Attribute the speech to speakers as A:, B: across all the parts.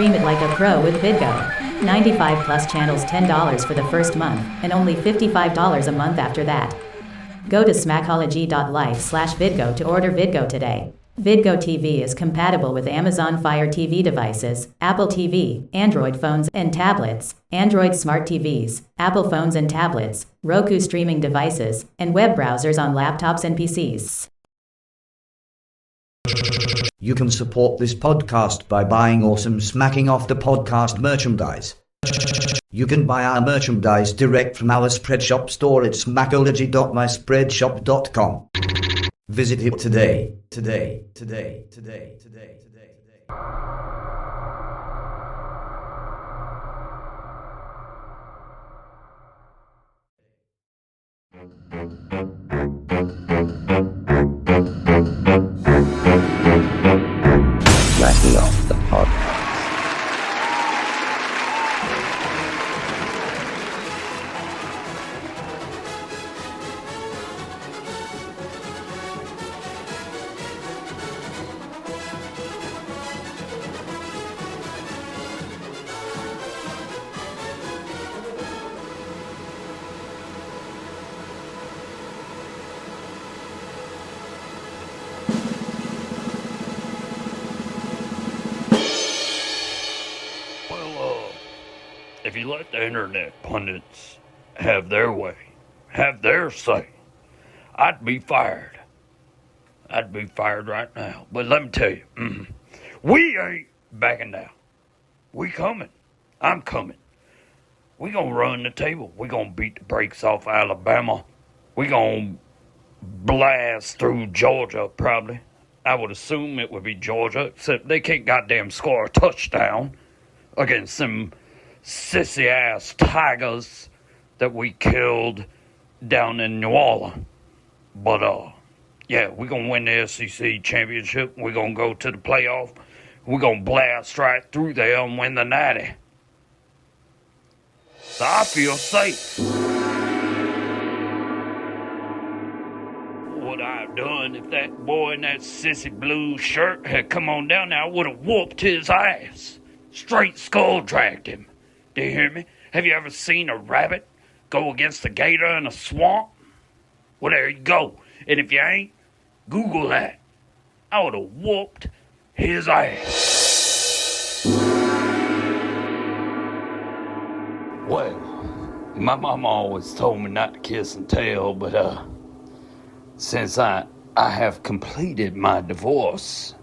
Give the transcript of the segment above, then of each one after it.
A: Stream it like a pro with VidGo. 95 plus channels, $10 for the first month, and only $55 a month after that. Go to smackology.life/VidGo to order VidGo today. VidGo TV is compatible with Amazon Fire TV devices, Apple TV, Android phones and tablets, Android smart TVs, Apple phones and tablets, Roku streaming devices, and web browsers on laptops and PCs.
B: You can support this podcast by buying awesome Smacking Off the Podcast merchandise. You can buy our merchandise direct from our Spreadshop store at smackology.myspreadshop.com. Visit it today.
C: Smacking Off the Podcast.
D: If you let the internet pundits have their way, have their say, I'd be fired. I'd be fired right now. But let me tell you, we ain't backing down. We coming. I'm coming. We gonna run the table. We gonna beat the brakes off Alabama. We gonna blast through Georgia, probably. I would assume it would be Georgia, except they can't goddamn score a touchdown against some sissy-ass Tigers that we killed down in New Orleans. But, yeah, we're going to win the SEC championship. We're going to go to the playoff. We're going to blast right through there and win the natty. So I feel safe. What I have done if that boy in that sissy blue shirt had come on down there, I would have whooped his ass. Straight skull dragged him. Do you hear me? Have you ever seen a rabbit go against a gator in a swamp? Well, there you go. And if you ain't, Google that. I would have whooped his ass. Well, my mama always told me not to kiss and tell, but, since I have completed my divorce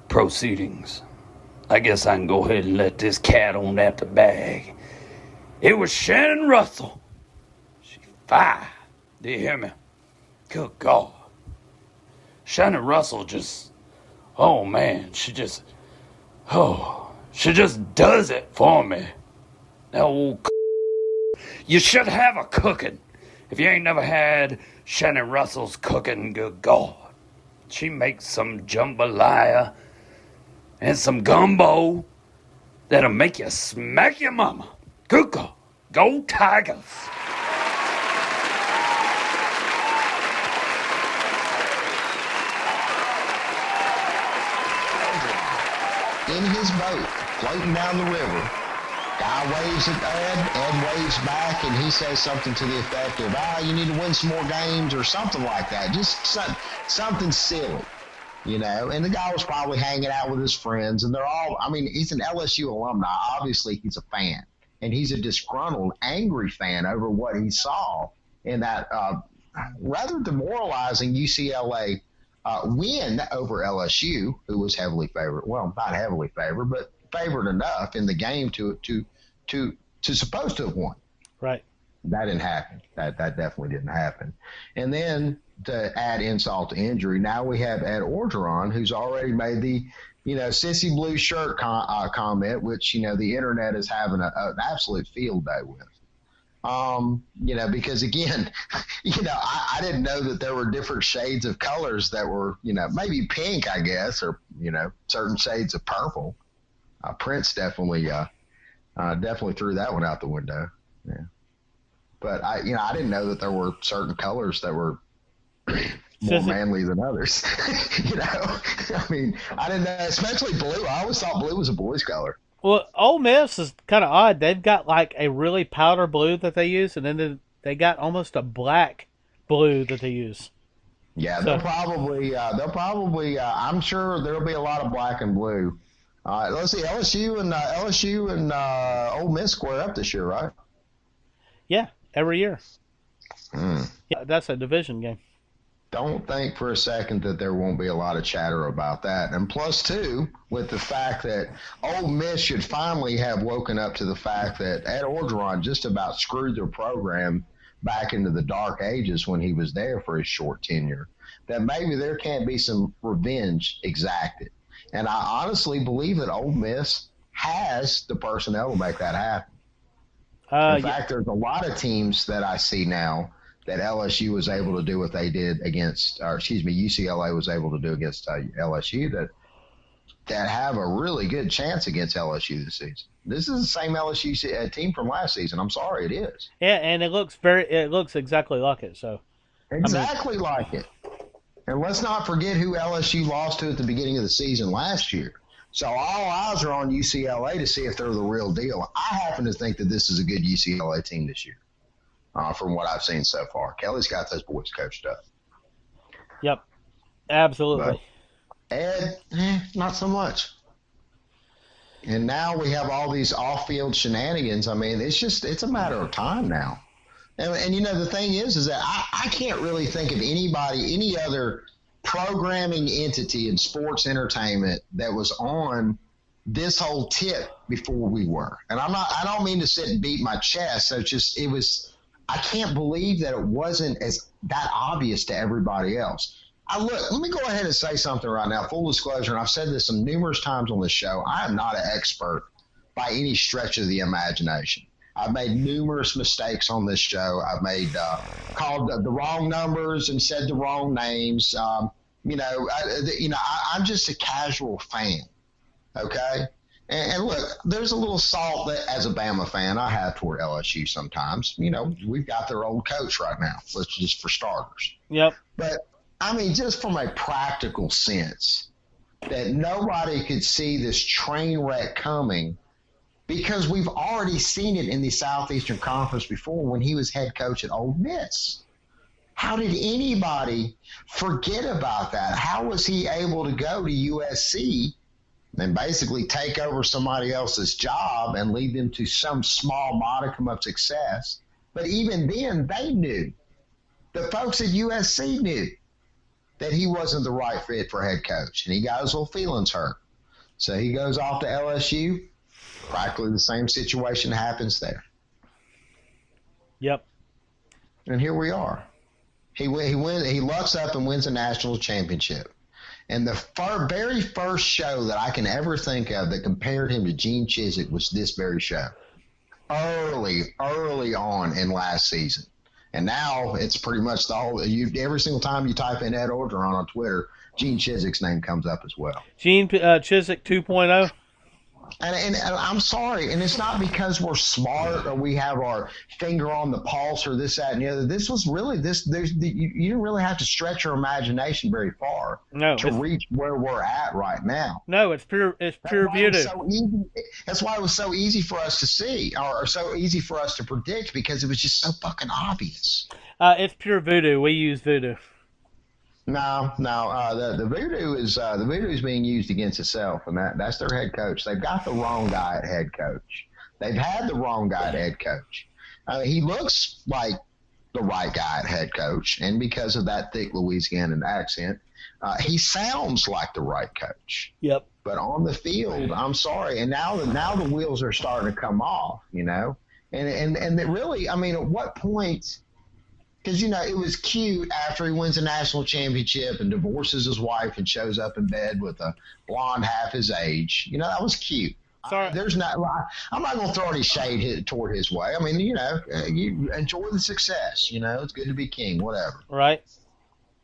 D: proceedings, I guess I can go ahead and let this cat on out the bag. It was Shannon Russell. She's fine. Do you hear me? Good God. Shannon Russell just, oh man, she just does it for me. That old You should have a cooking. If you ain't never had Shannon Russell's cooking, good God. She makes some jambalaya and some gumbo that'll make you smack your mama. Good God. Go Tigers.
E: In his boat, floating down the river, guy waves at Ed waves back, and he says something to the effect of, you need to win some more games or something like that. Just something silly. You know, and the guy was probably hanging out with his friends, and they're all, I mean, he's an LSU alumni. Obviously, he's a fan, and he's a disgruntled, angry fan over what he saw in that rather demoralizing UCLA win over LSU, who was heavily favored. Well, not heavily favored, but favored enough in the game to supposed to have won.
F: Right.
E: That didn't happen. That definitely didn't happen. And then to add insult to injury, now we have Ed Orgeron, who's already made the, sissy blue shirt comment, which, the internet is having an absolute field day with. Because again, I didn't know that there were different shades of colors that were, maybe pink, I guess, or, certain shades of purple. Prince definitely threw that one out the window. Yeah. But I didn't know that there were certain colors that were more manly than others. I mean, I didn't know, especially blue. I always thought blue was a boy's color.
F: Well, Ole Miss is kind of odd. They've got like a really powder blue that they use, and then they got almost a black blue that they use.
E: Yeah, they'll probably. I'm sure there'll be a lot of black and blue. Let's see, LSU and Ole Miss square up this year, right?
F: Yeah, every year. Yeah, that's a division game.
E: Don't think for a second that there won't be a lot of chatter about that. And plus, too, with the fact that Ole Miss should finally have woken up to the fact that Ed Orgeron just about screwed their program back into the dark ages when he was there for his short tenure, that maybe there can't be some revenge exacted. And I honestly believe that Ole Miss has the personnel to make that happen. In fact, there's a lot of teams that I see now that LSU was able to do what they did against, UCLA was able to do against LSU that have a really good chance against LSU this season. This is the same LSU team from last season. I'm sorry, it is.
F: Yeah, and it looks exactly like it. So
E: exactly like it. And let's not forget who LSU lost to at the beginning of the season last year. So all eyes are on UCLA to see if they're the real deal. I happen to think that this is a good UCLA team this year. From what I've seen so far, Kelly's got those boys coached up.
F: Yep, absolutely.
E: But Ed, not so much. And now we have all these off-field shenanigans. I mean, it's a matter of time now. And the thing is that I can't really think of any other programming entity in sports entertainment that was on this whole tip before we were. And I don't mean to sit and beat my chest. I can't believe that it wasn't that obvious to everybody else. Let me go ahead and say something right now. Full disclosure, and I've said this numerous times on this show, I am not an expert by any stretch of the imagination. I've made numerous mistakes on this show. I've called the wrong numbers and said the wrong names. I'm just a casual fan, okay? And look, there's a little salt that, as a Bama fan, I have toward LSU sometimes. We've got their old coach right now, just for starters.
F: Yep.
E: But, I mean, just from a practical sense, that nobody could see this train wreck coming because we've already seen it in the Southeastern Conference before when he was head coach at Ole Miss. How did anybody forget about that? How was he able to go to USC and basically take over somebody else's job and lead them to some small modicum of success? But even then, they knew. The folks at USC knew that he wasn't the right fit for head coach, and he got his little feelings hurt. So he goes off to LSU. Practically the same situation happens there.
F: Yep.
E: And here we are. He lucks up and wins a national championship. And the very first show that I can ever think of that compared him to Gene Chizik was this very show. Early on in last season. And now it's pretty much every single time you type in Ed Orgeron on Twitter, Gene Chizik's name comes up as well.
F: Gene Chizik 2.0.
E: And I'm sorry, and it's not because we're smart or we have our finger on the pulse or this, that, and the other. This was really you didn't really have to stretch your imagination very far to reach where we're at right now.
F: No, it's pure voodoo.
E: That's why it was so easy for us to see, or so easy for us to predict, because it was just so fucking obvious.
F: It's pure voodoo. We use voodoo.
E: No. The voodoo is being used against itself, and that's their head coach. They've got the wrong guy at head coach. They've had the wrong guy at head coach. He looks like the right guy at head coach, and because of that thick Louisianan accent, he sounds like the right coach.
F: Yep.
E: But on the field, I'm sorry, and now the wheels are starting to come off. And really, I mean, at what point? Because, it was cute after he wins a national championship and divorces his wife and shows up in bed with a blonde half his age. That was cute.
F: Sorry.
E: I'm not going to throw any shade toward his way. I mean, you enjoy the success. It's good to be king, whatever.
F: Right.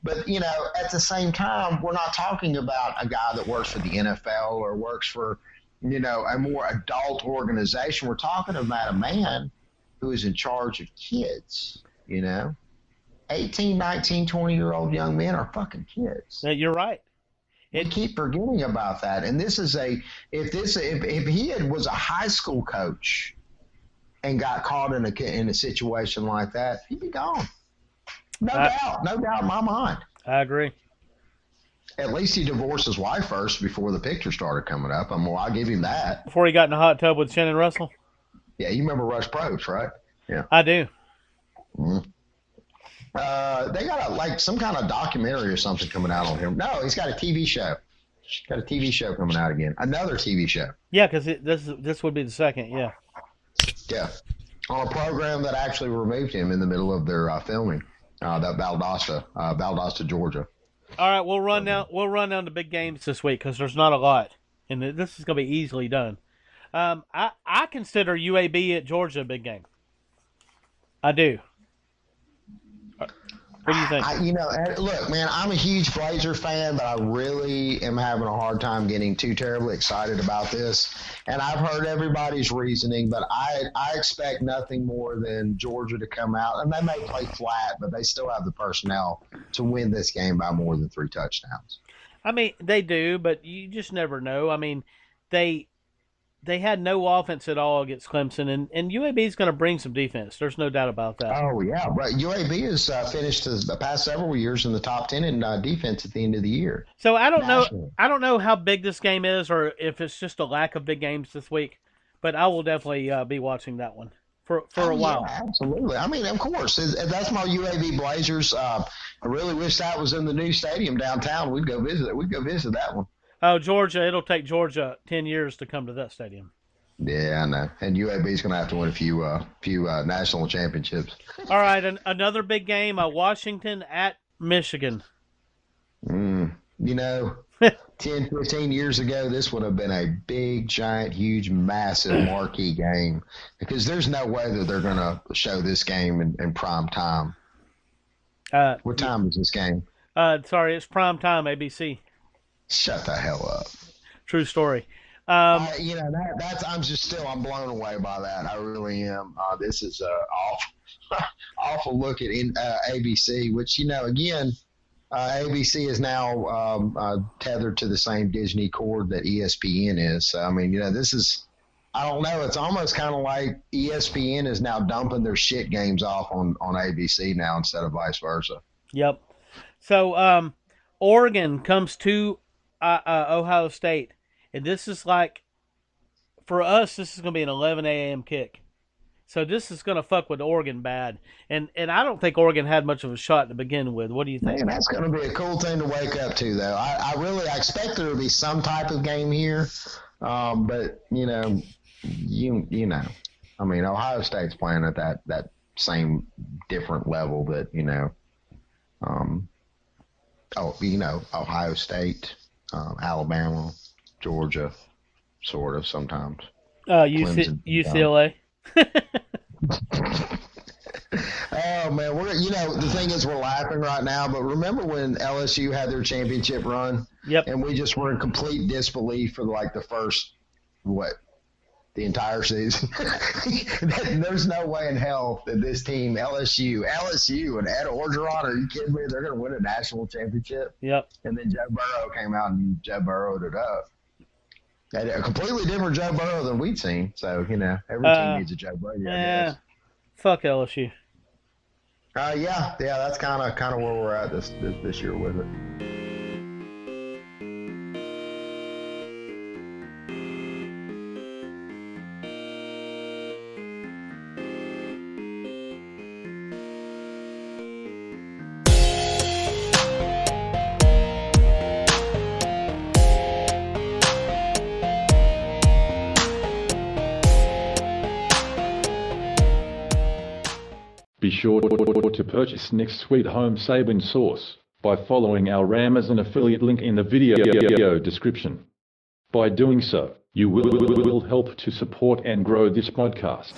E: But, at the same time, we're not talking about a guy that works for the NFL or works for, a more adult organization. We're talking about a man who is in charge of kids, 18, 19, 20-year-old young men are fucking kids.
F: You're right.
E: We keep forgetting about that. And this is if he was a high school coach and got caught in a situation like that, he'd be gone. No doubt in my mind.
F: I agree.
E: At least he divorced his wife first before the picture started coming up. I'll give him that.
F: Before he got in the hot tub with Shannon Russell?
E: Yeah, you remember Rush Probst, right? Yeah.
F: I do.
E: Mm-hmm. They got some kind of documentary or something coming out on him. No, he's got a TV show. Got a TV show coming out again. Another TV show.
F: Yeah, because this would be the second, yeah.
E: Yeah. On a program that actually removed him in the middle of their filming. That Valdosta, Georgia.
F: All right, we'll run down the big games this week because there's not a lot, and this is going to be easily done. I consider UAB at Georgia a big game. I do. What do you think?
E: Look, man, I'm a huge Blazer fan, but I really am having a hard time getting too terribly excited about this. And I've heard everybody's reasoning, but I expect nothing more than Georgia to come out. And they may play flat, but they still have the personnel to win this game by more than 3 touchdowns.
F: I mean, they do, but you just never know. I mean, they had no offense at all against Clemson, and UAB is going to bring some defense. There's no doubt about that.
E: Oh, yeah. Right. UAB has finished the past several years in the top 10 in defense at the end of the year.
F: So I don't know how big this game is or if it's just a lack of big games this week, but I will definitely be watching that one for a while.
E: Yeah, absolutely. I mean, of course. That's my UAB Blazers. I really wish that was in the new stadium downtown. We'd go visit it. We'd go visit that one.
F: Oh, Georgia! It'll take Georgia 10 years to come to that stadium.
E: Yeah, I know. And UAB is going to have to win a few national championships.
F: All right, another big game: Washington at Michigan.
E: 10, 15 years ago, this would have been a big, giant, huge, massive marquee game because there's no way that they're going to show this game in prime time. What time is this game?
F: Sorry, it's prime time, ABC.
E: Shut the hell up.
F: True story.
E: I'm blown away by that. I really am. This is awful look at ABC, which, again, ABC is now tethered to the same Disney cord that ESPN is. So, I mean, this is, I don't know. It's almost kind of like ESPN is now dumping their shit games off on ABC now instead of vice versa.
F: Yep. So, Oregon comes to Ohio State, and this is like, for us, this is going to be an 11 a.m. kick. So this is going to fuck with Oregon bad, and I don't think Oregon had much of a shot to begin with. What do you think?
E: Man, that's going to be a cool thing to wake up to, though. I expect there to be some type of game here, but I mean, Ohio State's playing at that same different level that Ohio State. Alabama, Georgia, sort of sometimes.
F: UCLA.
E: Oh man, the thing is we're laughing right now, but remember when LSU had their championship run?
F: Yep.
E: And we just were in complete disbelief for like the first the entire season. There's no way in hell that this team, LSU, and Ed Orgeron, are you kidding me? They're going to win a national championship.
F: Yep.
E: And then Joe Burrow came out and Joe Burrowed it up. A completely different Joe Burrow than we'd seen. So, every team needs a Joe Burrow.
F: Yeah. Fuck LSU.
E: Yeah, that's kind of where we're at this year with it.
G: Be sure to purchase next sweet home saving sauce by following our Amazon affiliate link in the video description. By doing so, you will help to support and grow this podcast.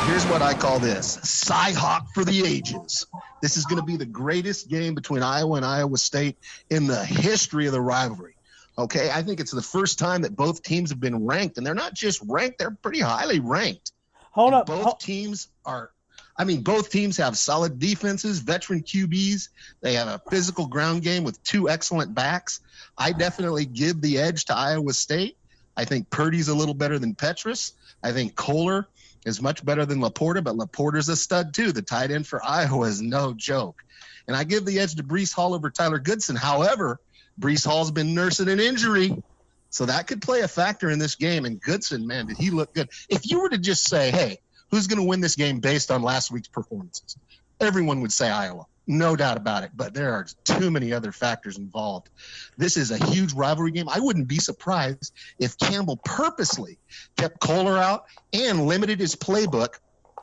H: Here's what I call this: Cy-Hawk for the ages. This is going to be the greatest game between Iowa and Iowa State in the history of the rivalry. Okay, I think it's the first time that both teams have been ranked, and they're not just ranked, they're pretty highly ranked.
F: Hold up.
H: Both teams have solid defenses, veteran QBs. They have a physical ground game with 2 excellent backs. I definitely give the edge to Iowa State. I think Purdy's a little better than Petrus. I think Kohler is much better than Laporta, but Laporta's a stud too. The tight end for Iowa is no joke. And I give the edge to Breece Hall over Tyler Goodson. However, Breece Hall's been nursing an injury, so that could play a factor in this game. And Goodson, man, did he look good. If you were to just say, hey, who's going to win this game based on last week's performances? Everyone would say Iowa, no doubt about it, but there are too many other factors involved. This is a huge rivalry game. I wouldn't be surprised if Campbell purposely kept Kohler out and limited his playbook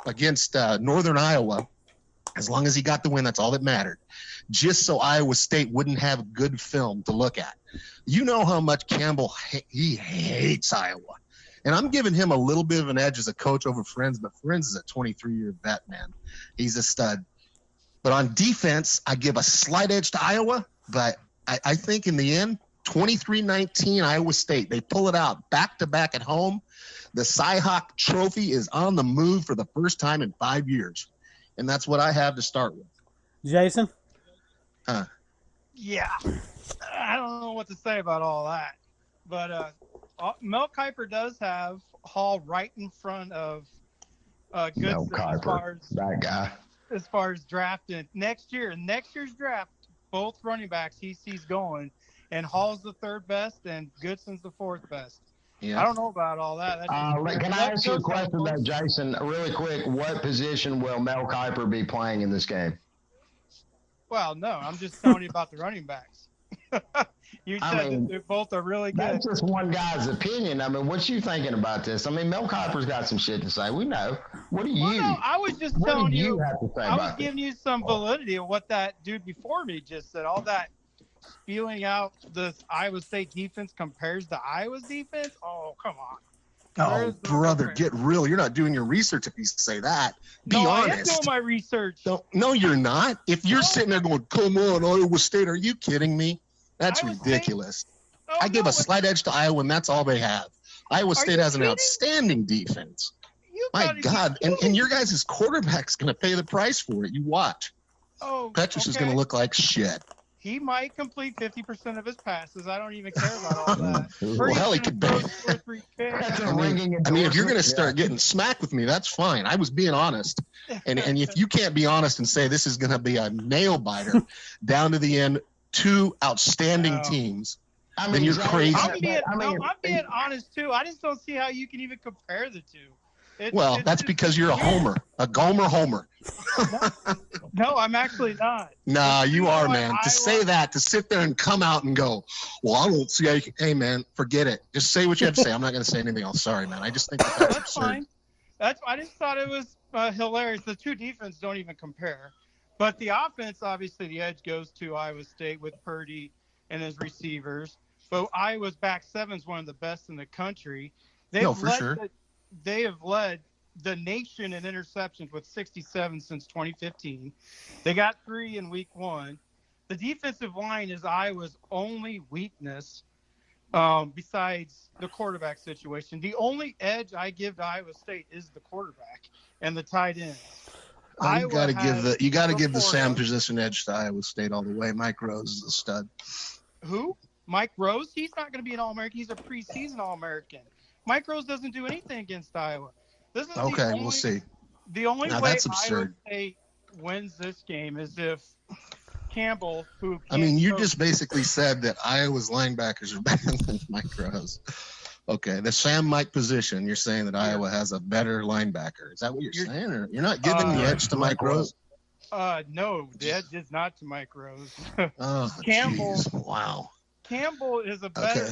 H: against Northern Iowa. As long as he got the win, that's all that mattered, just so Iowa State wouldn't have good film to look at. You know how much Campbell, he hates Iowa. And I'm giving him a little bit of an edge as a coach over Friends, but Friends is a 23-year vet, man. He's a stud. But on defense, I give a slight edge to Iowa, but I think in the end, 23-19 Iowa State. They pull it out back-to-back at home. The Cy-Hawk Trophy is on the move for the first time in 5 years. And that's what I have to start with.
F: Jason?
I: Yeah. I don't know what to say about all that. But Mel Kiper does have Hall right in front of Goodson
E: Mel Kiper, that guy.
I: As far as drafting next year's draft, both running backs he sees going, and Hall's the 3rd best and Goodson's the 4th best. Yeah. I don't know about all that.
E: Can I ask you a question, though, Jason, really quick? What position will Mel Kiper be playing in this game?
I: Well, no, I'm just telling you about the running backs. You said that they both are really good.
E: That's just one guy's opinion. I mean, what you thinking about this? I mean, Mel Kiper's got some shit to say. We know. What do you?
I: Well, no, I was just telling you.
E: I
I: was giving you some validity of what that dude before me just said. All that spewing out the Iowa State defense compares to Iowa's defense. Oh, come on.
H: Oh, brother, get real. You're not doing your research if you say that. Be honest.
I: I am doing my research.
H: No, you're not. If you're sitting there going, come on, Iowa State, are you kidding me? That's ridiculous. I give a slight edge to Iowa, and that's all they have. Iowa State has an outstanding defense. My God. And your guys' quarterback's going to pay the price for it. You watch.
I: Oh,
H: Petrus is going to look like shit.
I: He might complete 50% of his passes. I don't even care about all that.
H: Well, hell, he could. I mean, if you're going to start getting smacked with me, that's fine. I was being honest. And if you can't be honest and say this is going to be a nail biter down to the end, 2 outstanding teams, then you're crazy.
I: I'm being honest, too. I just don't see how you can even compare the two.
H: That's because you're a homer, a Gomer homer.
I: No, I'm actually not.
H: Nah, you are, man. To say that, to sit there and come out and go, well, I don't see how you can. Hey, man, forget it. Just say what you have to say. I'm not going to say anything else. Sorry, man. I just think that's absurd.
I: Fine. I just thought it was hilarious. The two defenses don't even compare. But the offense, obviously, the edge goes to Iowa State with Purdy and his receivers. But Iowa's back seven is one of the best in the country. They have led the nation in interceptions with 67 since 2015. They got 3 in week 1. The defensive line is Iowa's only weakness besides the quarterback situation. The only edge I give to Iowa State is the quarterback and the tight end.
H: You got to give the Sam position edge to Iowa State all the way. Mike Rose is a stud.
I: Who? Mike Rose? He's not going to be an All-American. He's a preseason All-American. Mike Rose doesn't do anything against Iowa.
H: We'll see.
I: The only way Iowa State wins this game is if Campbell,
H: you just basically said that Iowa's linebackers are better than Mike Rose. Okay, the Sam Mike position, you're saying that Iowa has a better linebacker. Is that what you're saying? Or you're not giving the edge to Mike Rose?
I: No, the edge is not to Mike Rose.
H: Campbell. Geez. Wow.
I: Campbell is a better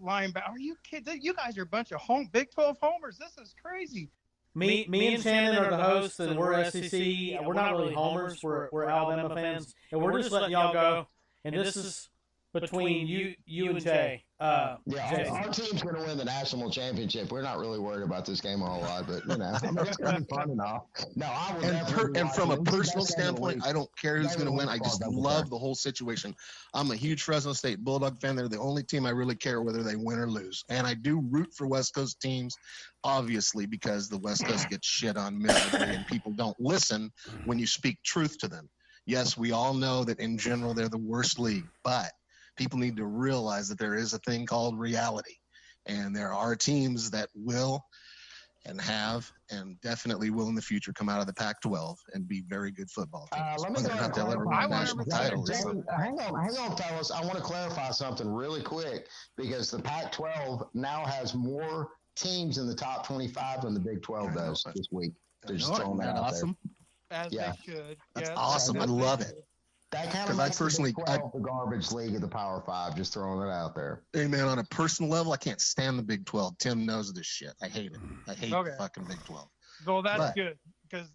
I: linebacker. Are you kidding? You guys are a bunch of Big 12 homers. This is crazy.
F: Me and Shannon are the hosts, and we're SEC. We're not really homers. We're Alabama fans, and we're just letting y'all go. And this is between you and Jay.
E: Yeah,
F: Jason.
E: our team's going to win the national championship. We're not really worried about this game a whole lot, but I mean, it's going to be fun enough. No, I will.
H: And from a personal standpoint, I don't care who's going to win. I just love the whole situation. I'm a huge Fresno State Bulldog fan. They're the only team I really care whether they win or lose. And I do root for West Coast teams, obviously, because the West Coast gets shit on miserably and people don't listen when you speak truth to them. Yes, we all know that in general they're the worst league, but people need to realize that there is a thing called reality. And there are teams that will and have and definitely will in the future come out of the Pac-12 and be very good football teams.
E: Let me
H: Whether or not they'll ever win a national title.
E: Hang on, fellas. I want to clarify something really quick because the Pac-12 now has more teams in the top 25 than the Big 12 does this week. They're just throwing that out
H: awesome.
E: there.
I: As they should.
H: That's awesome. I love it.
E: That kind of makes the Big 12 the garbage league of the Power 5, just throwing it out there.
H: Hey, man, on a personal level, I can't stand the Big 12. Tim knows this shit. I hate it. I hate the fucking Big 12.
I: Well, that's good.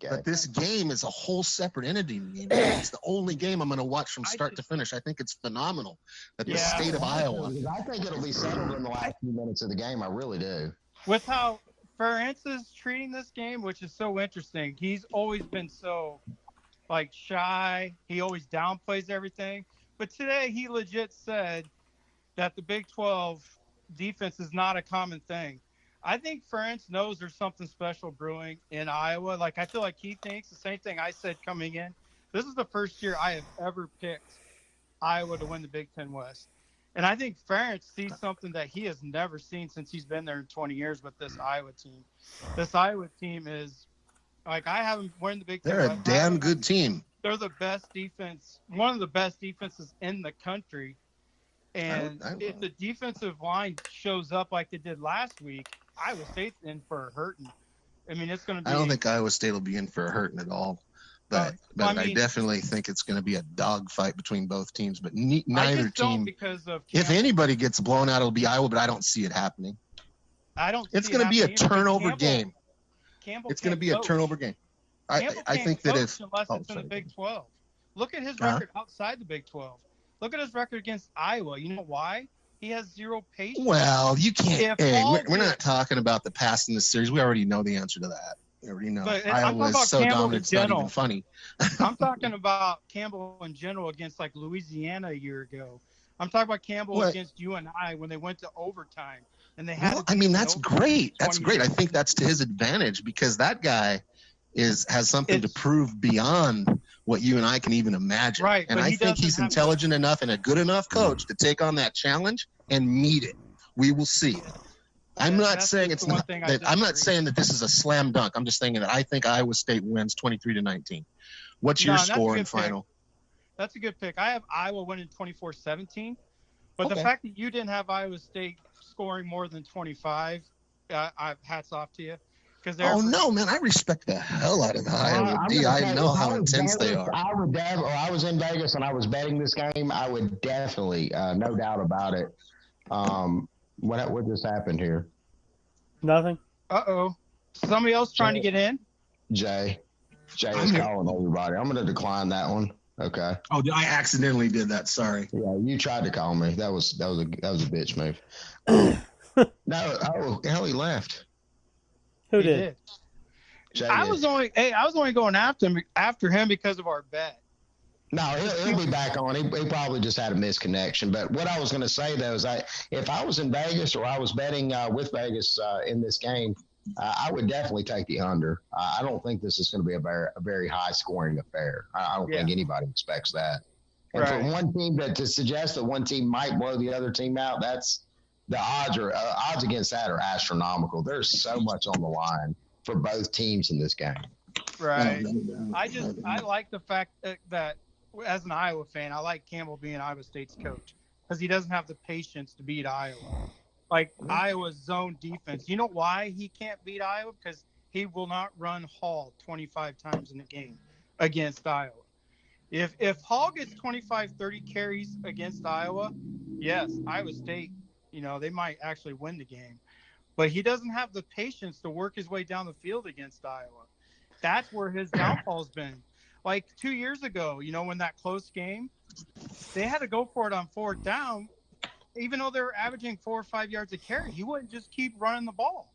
H: But this game is a whole separate entity. It's the only game I'm going to watch from start to finish. I think it's phenomenal that the state of Iowa.
E: I think it'll be settled in the last few minutes of the game. I really do.
I: With how Ferentz is treating this game, which is so interesting, he's always been so shy. He always downplays everything. But today he legit said that the Big 12 defense is not a common thing. I think Ferentz knows there's something special brewing in Iowa. I feel like he thinks the same thing I said coming in. This is the first year I have ever picked Iowa to win the Big Ten West. And I think Ferentz sees something that he has never seen since he's been there in 20 years with this Iowa team. This Iowa team is I haven't won the Big Ten.
H: They're a damn good team.
I: They're the best defense, one of the best defenses in the country. And if the defensive line shows up like they did last week, Iowa State's in for a hurting. I mean, it's going to be.
H: I don't think Iowa State will be in for a hurting at all. But I definitely think it's going to be a dogfight between both teams. But neither team. If anybody gets blown out, it'll be Iowa. But I don't see it happening.
I: I don't.
H: It's going to be a turnover game. It's going to be a turnover game. I think that if
I: unless it's in the Big 12, look at his record outside the Big 12. Look at his record against Iowa. You know why? He has zero patience.
H: Well, you can't. We're not talking about the past in this series. We already know the answer to that. We already know. Iowa is so dominant, it's not even funny.
I: I'm talking about Campbell in general against Louisiana a year ago. I'm talking about Campbell against UNI when they went to overtime. And they had.
H: That's great. That's great. I think that's to his advantage because that guy has something to prove beyond what you and I can even imagine.
I: Right.
H: And I think he's intelligent enough and a good enough coach to take on that challenge and meet it. We will see. I'm not saying it's not. I'm not saying that this is a slam dunk. I'm just saying that I think Iowa State wins 23-19. What's your score and final?
I: That's a good pick. I have Iowa winning 24-17. But the fact that you didn't have Iowa State scoring more than 25, hats off to you.
H: Oh, no, man. I respect the hell out of the Iowa D. I know how intense they are.
E: I was in Vegas and I was betting this game. I would definitely, no doubt about it. What just happened here?
F: Nothing.
I: Uh-oh. Somebody else trying to get in?
E: Jay is calling everybody. I'm going to decline that one. Okay.
H: Oh, I accidentally did that. Sorry.
E: Yeah, you tried to call me. That was a bitch move. No, hell, he left.
F: Who did?
I: I was only going after him because of our bet.
E: No, he'll be back on. He probably just had a misconnection. But what I was going to say though is, if I was in Vegas or I was betting with Vegas in this game, I would definitely take the under. I don't think this is going to be a very high scoring affair. I don't think anybody expects that. And for one team to suggest that one team might blow the other team out, that's. The odds against that are astronomical. There's so much on the line for both teams in this game.
I: Right. I like the fact that as an Iowa fan, I like Campbell being Iowa State's coach because he doesn't have the patience to beat Iowa. Iowa's zone defense. You know why he can't beat Iowa? Because he will not run Hall 25 times in a game against Iowa. If Hall gets 25, 30 carries against Iowa, yes, Iowa State, they might actually win the game. But he doesn't have the patience to work his way down the field against Iowa. That's where his downfall's been. 2 years ago, when that close game, they had to go for it on 4th down, even though they were averaging 4 or 5 yards a carry. He wouldn't just keep running the ball.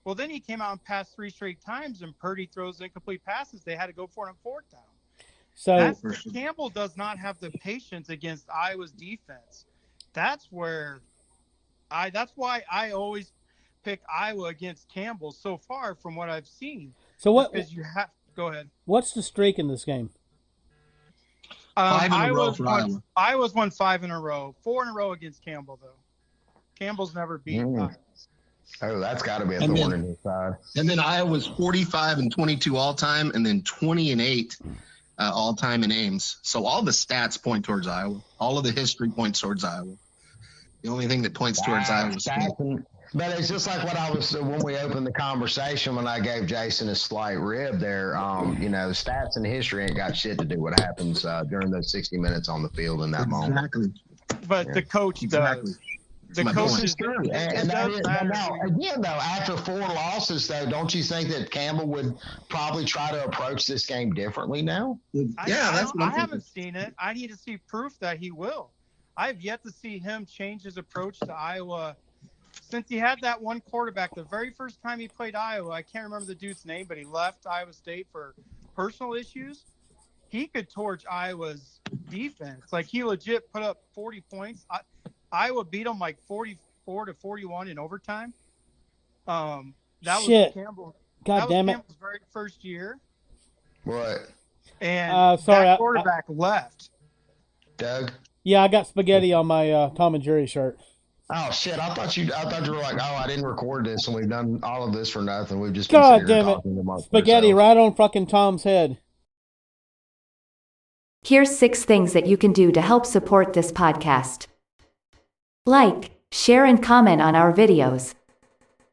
I: Well, then he came out and passed 3 straight times, and Purdy throws incomplete passes. They had to go for it on 4th down.
F: So
I: Campbell does not have the patience against Iowa's defense. That's why I always pick Iowa against Campbell so far from what I've seen.
F: So what?
I: Because you have go ahead.
F: What's the streak in this game?
H: 5 in a row for Iowa.
I: Iowa's won 5 in a row. 4 in a row against Campbell, though. Campbell's never beaten Iowa.
J: Oh, that's got to be a thorn in his side.
H: And then Iowa's 45-22 all time, and then 20-8 all time in Ames. So all the stats point towards Iowa. All of the history points towards Iowa. The only thing that points towards Iowa is
J: But it's just like what I was when we opened the conversation when I gave Jason a slight rib there. Stats and history ain't got shit to do what happens during those 60 minutes on the field in that moment.
H: Exactly.
I: But the coach does. The coach is
J: true. And that is, now, again, though, after 4 losses, though, don't you think that Campbell would probably try to approach this game differently now?
I: I haven't seen it. I need to see proof that he will. I have yet to see him change his approach to Iowa since he had that one quarterback. The very first time he played Iowa, I can't remember the dude's name, but he left Iowa State for personal issues. He could torch Iowa's defense. Like, he legit put up 40 points. Iowa beat them like 44-41 in overtime. That was Campbell.
F: God damn it!
I: Campbell's very first year.
J: What?
I: And that quarterback left.
J: Doug?
F: Yeah, I got spaghetti on my Tom and Jerry shirt.
J: Oh shit! I thought you were like, oh, I didn't record this, and we've done all of this for nothing. We've just
F: God damn it! Spaghetti right on fucking Tom's head.
K: Here's 6 things that you can do to help support this podcast. Like, share and comment on our videos.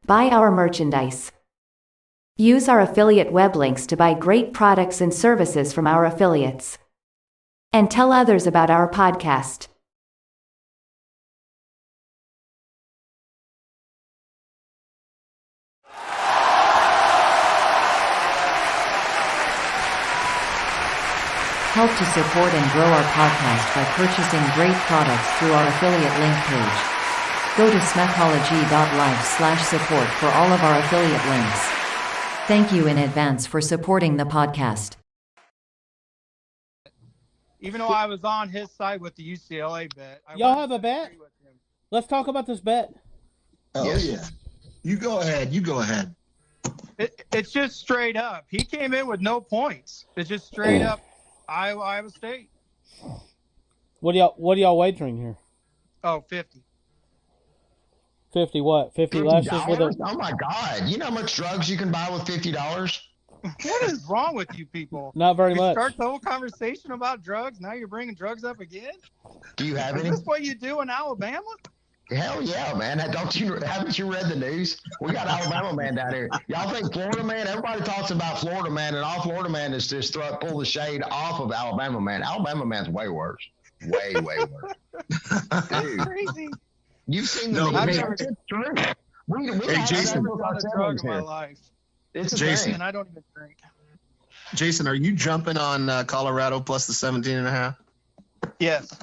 K: Buy our merchandise. Use our affiliate web links to buy great products and services from our affiliates. And tell others about our podcast.
A: Help to support and grow our podcast by purchasing great products through our affiliate link page. Go to smackology.live/support for all of our affiliate links. Thank you in advance for supporting the podcast.
I: Even though I was on his side with the UCLA bet.
F: Y'all have a bet? Let's talk about this bet.
H: Oh, yes. Yeah. You go ahead.
I: It's just straight up. He came in with no points. It's just straight up. Iowa State.
F: What are y'all wagering here?
I: Oh, 50.
F: 50 what? 50 lashes with a...
J: Oh my God! You know how much drugs you can buy with $50?
I: What is wrong with you people?
F: Not very much.
I: Start the whole conversation about drugs. Now you're bringing drugs up again.
J: Do you have any?
I: Is this what you do in Alabama?
J: Hell yeah, man! Haven't you read the news? We got Alabama man down here. Y'all think Florida man? Everybody talks about Florida man, and all Florida man is just pull the shade off of Alabama man. Alabama man's way worse. Way worse. Dude,
I: crazy.
J: You've seen the
I: news.
J: It's true. We
H: Hey, Jason.
I: I've never done a drug in my life.
J: It's a
H: Jason.
J: thing.
I: And I don't even drink.
H: Jason, are you jumping on Colorado plus the 17.5?
I: Yes.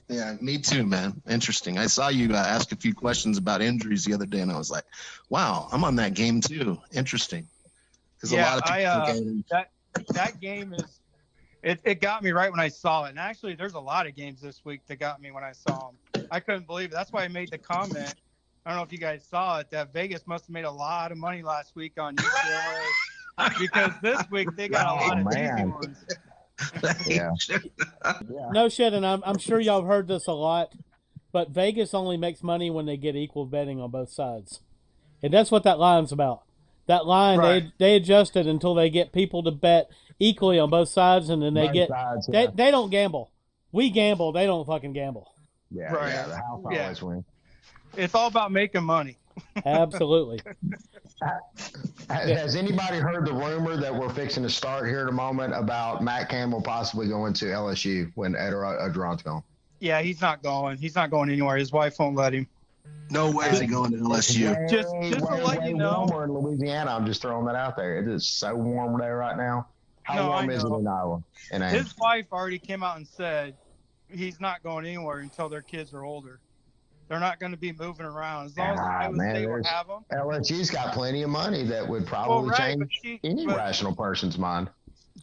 H: Yeah, me too, man. Interesting. I saw you ask a few questions about injuries the other day, and I was like, wow, I'm on that game too. Interesting. Because a lot of people
I: that game is it got me right when I saw it. And actually, there's a lot of games this week that got me when I saw them. I couldn't believe it. That's why I made the comment. I don't know if you guys saw it, that Vegas must have made a lot of money last week on UCLA because this week they got a lot of easy ones.
J: Yeah.
F: No shit, and I'm sure y'all have heard this a lot, but Vegas only makes money when they get equal betting on both sides. And that's what that line's about. That line, right. they adjust it until they get people to bet equally on both sides, and then they they don't gamble. We gamble, they don't fucking gamble.
J: Yeah, right. Yeah, the house always wins.
I: It's all about making money.
F: Absolutely.
J: Has anybody heard the rumor that we're fixing to start here in a moment about Matt Campbell possibly going to LSU when Ed Orgeron's gone?
I: Yeah, he's not going. He's not going anywhere. His wife won't let him.
H: No way is he going to LSU.
I: Just to let you know.
J: Warmer in Louisiana. I'm just throwing that out there. It is so warm there right now. How warm is it in Iowa?
I: His wife already came out and said he's not going anywhere until their kids are older. They're not going to be moving around as long as Iowa State will have them.
J: LSU's got plenty of money that would probably change any rational person's mind.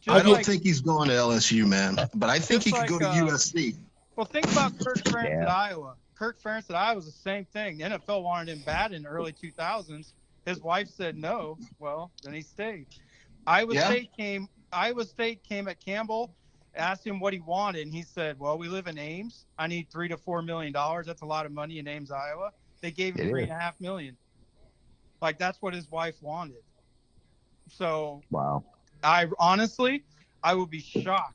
H: I don't think he's going to LSU, man. But I think he could go to USC.
I: Well, think about Kirk Ferentz at Iowa. Kirk Ferentz at Iowa was the same thing. The NFL wanted him bad in the early 2000s. His wife said no. Well, then he stayed. Iowa State came at Campbell, asked him what he wanted, and he said, well, we live in Ames. I need $3 to $4 million. That's a lot of money in Ames, Iowa. They gave him $3.5 million. Like, that's what his wife wanted. So, I would be shocked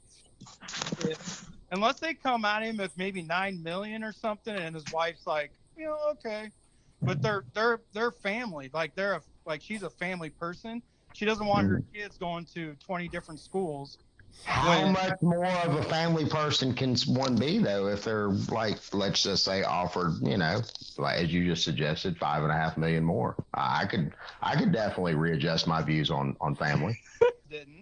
I: unless they come at him with maybe $9 million or something, and his wife's like, okay, but they're family. Like she's a family person. She doesn't want her kids going to 20 different schools.
J: How much more of a family person can one be, though, if they're, like, let's just say offered, like as you just suggested, $5.5 million more? I could definitely readjust my views on family.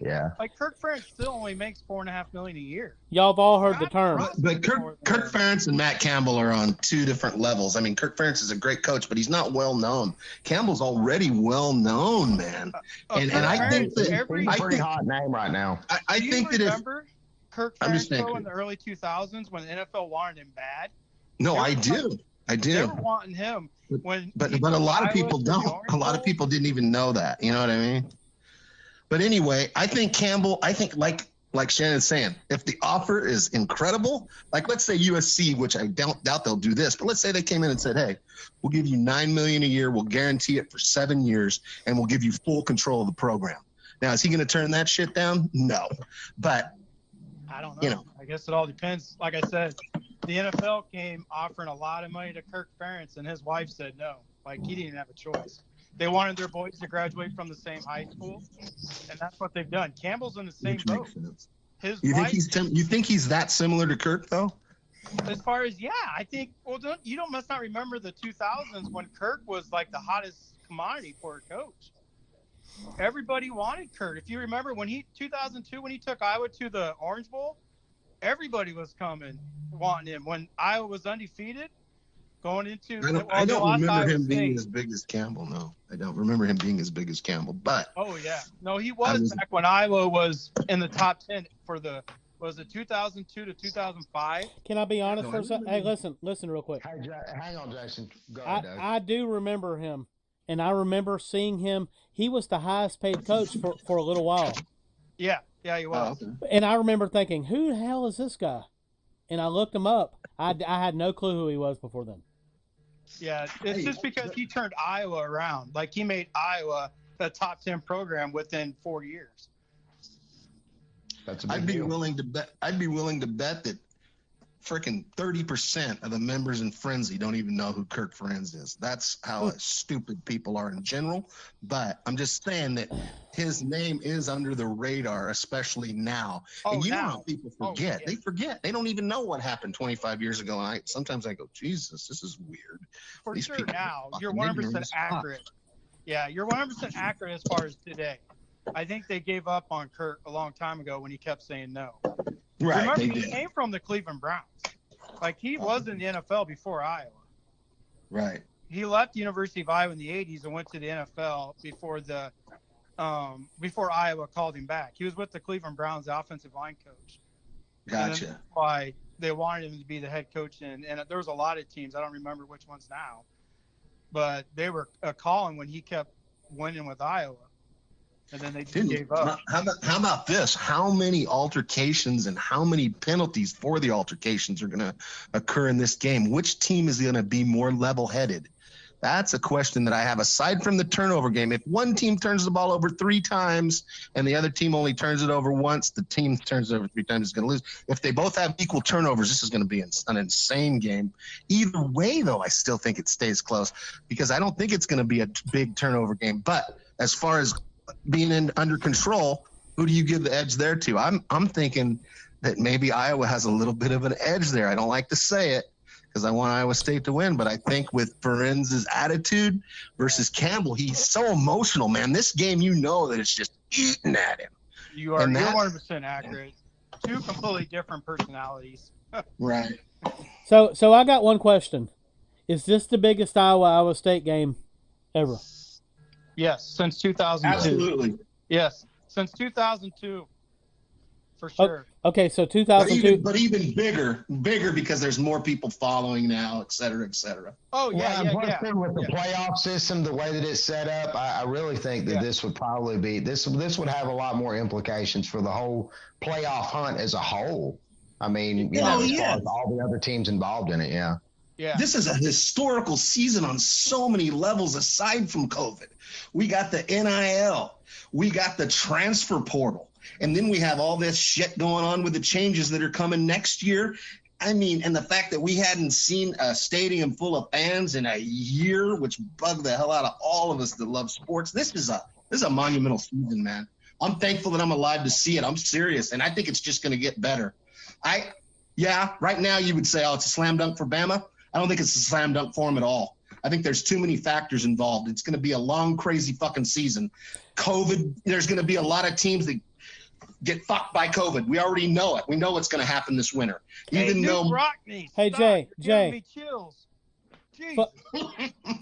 J: Yeah.
I: Like Kirk Ferentz still only makes $4.5 million a year.
F: Y'all have all heard the term.
H: But Kirk Ferentz and Matt Campbell are on two different levels. I mean, Kirk Ferentz is a great coach, but he's not well known. Campbell's already well known, man. And I think that
J: he's a pretty hot name right now.
H: I think that
I: remember Kirk Ferentz in the early 2000s when the NFL wanted him bad?
H: No, I do.
I: They were wanting him
H: but a lot of people don't. A lot of people didn't even know that. You know what I mean? But anyway, I think Campbell, like Shannon's saying, if the offer is incredible, like let's say USC, which I don't doubt they'll do this, but let's say they came in and said, hey, we'll give you $9 million a year, we'll guarantee it for 7 years, and we'll give you full control of the program. Now, is he going to turn that shit down? No. But
I: I don't know. I guess it all depends. Like I said, the NFL came offering a lot of money to Kirk Ferentz, and his wife said no. Like, he didn't have a choice. They wanted their boys to graduate from the same high school, and that's what they've done. Campbell's in the same boat.
H: You think he's that similar to Kirk, though?
I: As far as, I think, you must not remember the 2000s when Kirk was like the hottest commodity for a coach. Everybody wanted Kirk. If you remember 2002, when he took Iowa to the Orange Bowl, everybody was wanting him. When Iowa was undefeated, going into
H: I don't remember him being as big as Campbell. No, I don't remember him being as big as Campbell. But
I: no, he was back when Iowa was in the top 10 for was it 2002 to 2005?
F: Can I be honest for a second? Hey, listen real quick.
J: Hey, hang on, Jason. Go ahead, Doug.
F: I do remember him, and I remember seeing him. He was the highest paid coach for a little while.
I: Yeah, he was.
F: Oh, okay. And I remember thinking, who the hell is this guy? And I looked him up. I had no clue who he was before then.
I: Yeah, it's just because he turned Iowa around. Like, he made Iowa a top 10 program within 4 years.
J: That's a big
H: I'd be
J: deal.
H: willing to bet that freaking 30% of the members in Frenzy don't even know who Kirk Ferentz is. That's how stupid people are in general. But I'm just saying that his name is under the radar, especially now. And you know how people forget. They forget. They don't even know what happened 25 years ago. And sometimes I go, Jesus, this is weird.
I: For sure now, you're 100% accurate. Yeah, you're 100% accurate as far as today. I think they gave up on Kirk a long time ago when he kept saying no.
H: Right.
I: Remember, he came from the Cleveland Browns. Like, he was in the NFL before Iowa.
H: Right.
I: He left the University of Iowa in the 80s and went to the NFL before Iowa called him back. He was with the Cleveland Browns, the offensive line coach.
H: Gotcha.
I: That's why they wanted him to be the head coach. And there was a lot of teams. I don't remember which ones now. But they were calling when he kept winning with Iowa. And then they gave up.
H: How about this? How many altercations and how many penalties for the altercations are going to occur in this game? Which team is going to be more level-headed? That's a question that I have. Aside from the turnover game, if one team turns the ball over 3 times and the other team only turns it over once, the team turns it over 3 times is going to lose. If they both have equal turnovers, this is going to be an insane game. Either way, though, I still think it stays close because I don't think it's going to be a big turnover game. But as far as being under control, who do you give the edge there to? I'm thinking that maybe Iowa has a little bit of an edge there. I don't like to say it because I want Iowa State to win, but I think with Ferenz's attitude versus Campbell, he's so emotional, man. This game, that it's just eating at him.
I: You're 100% accurate. 2 completely different personalities.
H: Right.
F: So I got one question. Is this the biggest Iowa State game ever?
I: Yes, since 2002.
H: Absolutely.
I: Yes, since 2002, for sure.
F: Okay, so 2002.
H: But even bigger because there's more people following now, et cetera, et cetera.
I: Oh, yeah,
J: Well, plus too, with the playoff system, the way that it's set up, I really think that this would probably be this would have a lot more implications for the whole playoff hunt as a whole. I mean, as far as all the other teams involved in it, yeah.
I: Yeah.
H: This is a historical season on so many levels aside from COVID. We got the NIL. We got the transfer portal. And then we have all this shit going on with the changes that are coming next year. I mean, and the fact that we hadn't seen a stadium full of fans in a year, which bugged the hell out of all of us that love sports. This is a monumental season, man. I'm thankful that I'm alive to see it. I'm serious. And I think it's just going to get better. Right now you would say, oh, it's a slam dunk for Bama. I don't think it's a slam dunk for them at all. I think there's too many factors involved. It's going to be a long, crazy fucking season. COVID, there's going to be a lot of teams that get fucked by COVID. We already know it. We know what's going to happen this winter.
F: Hey, Jay.
I: Me chills.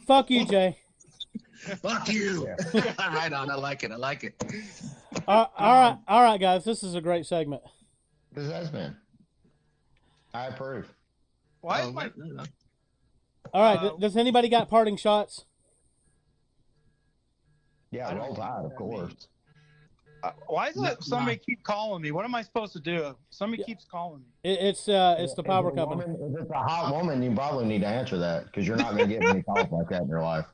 F: Fuck you, Jay.
H: Fuck you. Right on. I like it.
F: All right, guys. This is a great segment.
J: This has been. I approve.
I: Why is my...
F: All right. Does anybody got parting shots?
J: Yeah, Roll Tide, of course.
I: Why is it somebody keep calling me? What am I supposed to do? Somebody keeps calling me.
F: It's the power company.
J: If it's a hot woman, you probably need to answer that because you're not going to get many calls like that in your life.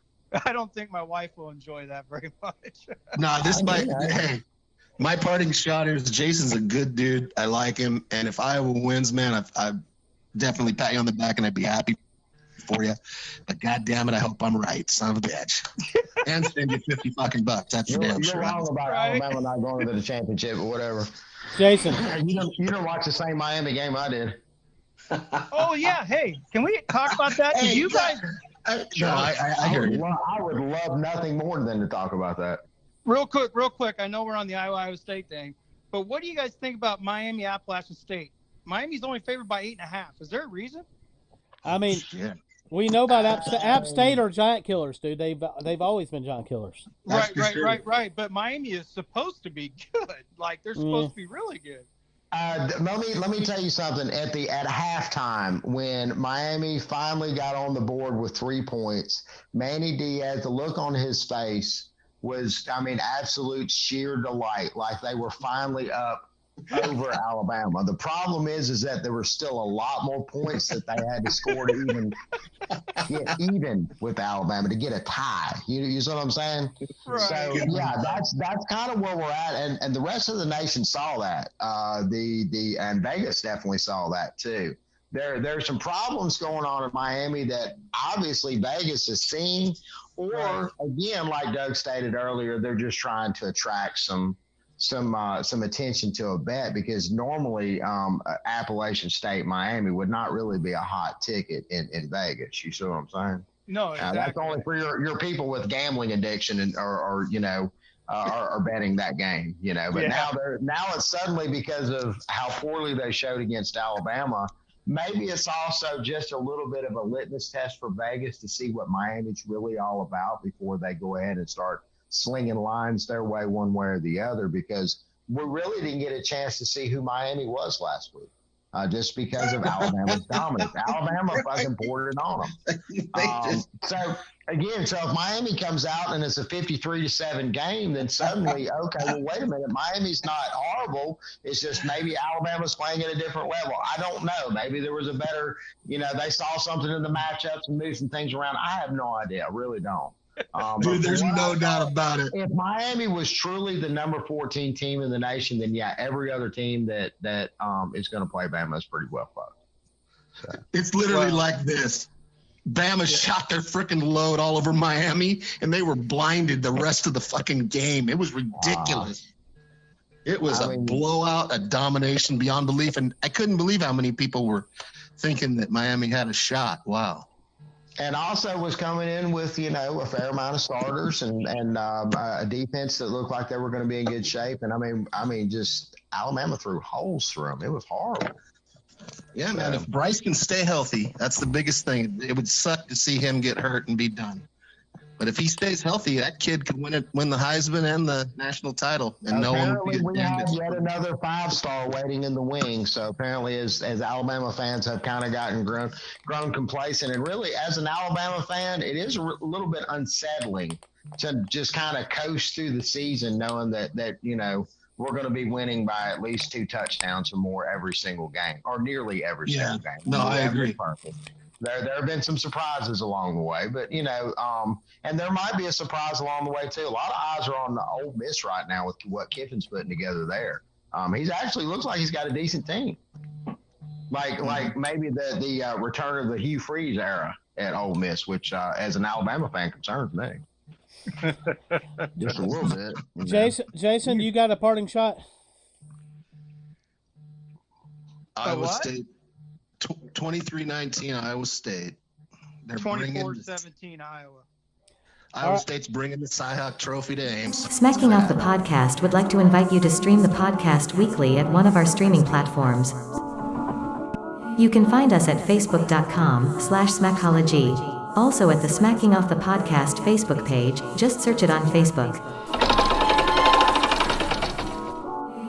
I: I don't think my wife will enjoy that very much.
H: No, my parting shot is Jason's a good dude. I like him. And if Iowa wins, man, I definitely pat you on the back and I'd be happy for you. But God damn it, I hope I'm right, son of a bitch. And send you $50 bucks. That's for damn sure.
J: You're wrong about Alabama not going to the championship or whatever.
F: Jason.
J: You don't watch the same Miami game I did.
I: Oh, yeah. Hey, can we talk about that?
H: Hey,
I: you guys...
H: I hear you.
J: I would love nothing more than to talk about that.
I: Real quick. I know we're on the Iowa State thing, but what do you guys think about Miami Appalachian State? Miami's only favored by 8.5. Is there a reason?
F: I mean, we know about App State are giant killers, dude. They've always been giant killers.
I: Right. But Miami is supposed to be good. Like they're supposed to be really good.
J: Let me tell you something. At halftime, when Miami finally got on the board with 3 points, Manny Diaz, the look on his face was, absolute sheer delight. Like they were finally up over Alabama. The problem is that there were still a lot more points that they had to score to even get even with Alabama, to get a tie. You see what I'm saying?
I: Right.
J: So yeah, that's kind of where we're at, and the rest of the nation saw that. And Vegas definitely saw that too. There's some problems going on in Miami that obviously Vegas has seen, or again, like Doug stated earlier, they're just trying to attract some attention to a bet, because normally Appalachian State Miami would not really be a hot ticket in Vegas. You see what I'm saying?
I: No, exactly.
J: That's only for your people with gambling addiction or are betting that game. But now it's suddenly, because of how poorly they showed against Alabama. Maybe it's also just a little bit of a litmus test for Vegas to see what Miami's really all about before they go ahead and start slinging lines their way one way or the other, because we really didn't get a chance to see who Miami was last week, just because of Alabama's dominance. Alabama fucking poured it on them. So if Miami comes out and it's a 53-7 game, then suddenly, okay, well, wait a minute, Miami's not horrible. It's just maybe Alabama's playing at a different level. I don't know. Maybe there was a better, they saw something in the matchups and moved some things around. I have no idea. I really don't.
H: Dude, there's no doubt about it.
J: If Miami was truly the number 14 team in the nation, then yeah, every other team that is going to play Bama is pretty well fucked. So.
H: It's literally like this. Bama shot their freaking load all over Miami, and they were blinded the rest of the fucking game. It was ridiculous. It was a blowout, a domination beyond belief, and I couldn't believe how many people were thinking that Miami had a shot. Wow.
J: And also was coming in with, a fair amount of starters and a defense that looked like they were going to be in good shape. And just Alabama threw holes through them. It was horrible.
H: Yeah, man. If Bryce can stay healthy, that's the biggest thing. It would suck to see him get hurt and be done. But if he stays healthy, that kid could win the Heisman and the national title, and no one would
J: Apparently,
H: get
J: we have
H: damaged.
J: yet another 5-star waiting in the wings. So apparently, as Alabama fans have kind of gotten grown complacent, and really, as an Alabama fan, it is a little bit unsettling to just kind of coast through the season, knowing that we're going to be winning by at least 2 touchdowns or more every single game, or nearly every single game.
H: No, I agree.
J: There have been some surprises along the way, but and there might be a surprise along the way too. A lot of eyes are on the Ole Miss right now with what Kiffin's putting together there. He's actually looks like he's got a decent team, like maybe the return of the Hugh Freeze era at Ole Miss, which as an Alabama fan concerns me just a little bit.
F: Jason, you got a parting shot?
H: Iowa State. 23-19 Iowa State. They're
I: 24-17 Iowa.
H: Iowa State's bringing the Cy-Hawk Trophy to Ames.
A: Smacking Off the Podcast would like to invite you to stream the podcast weekly at one of our streaming platforms. You can find us at facebook.com/smackology. Also at the Smacking Off the Podcast Facebook page, just search it on Facebook.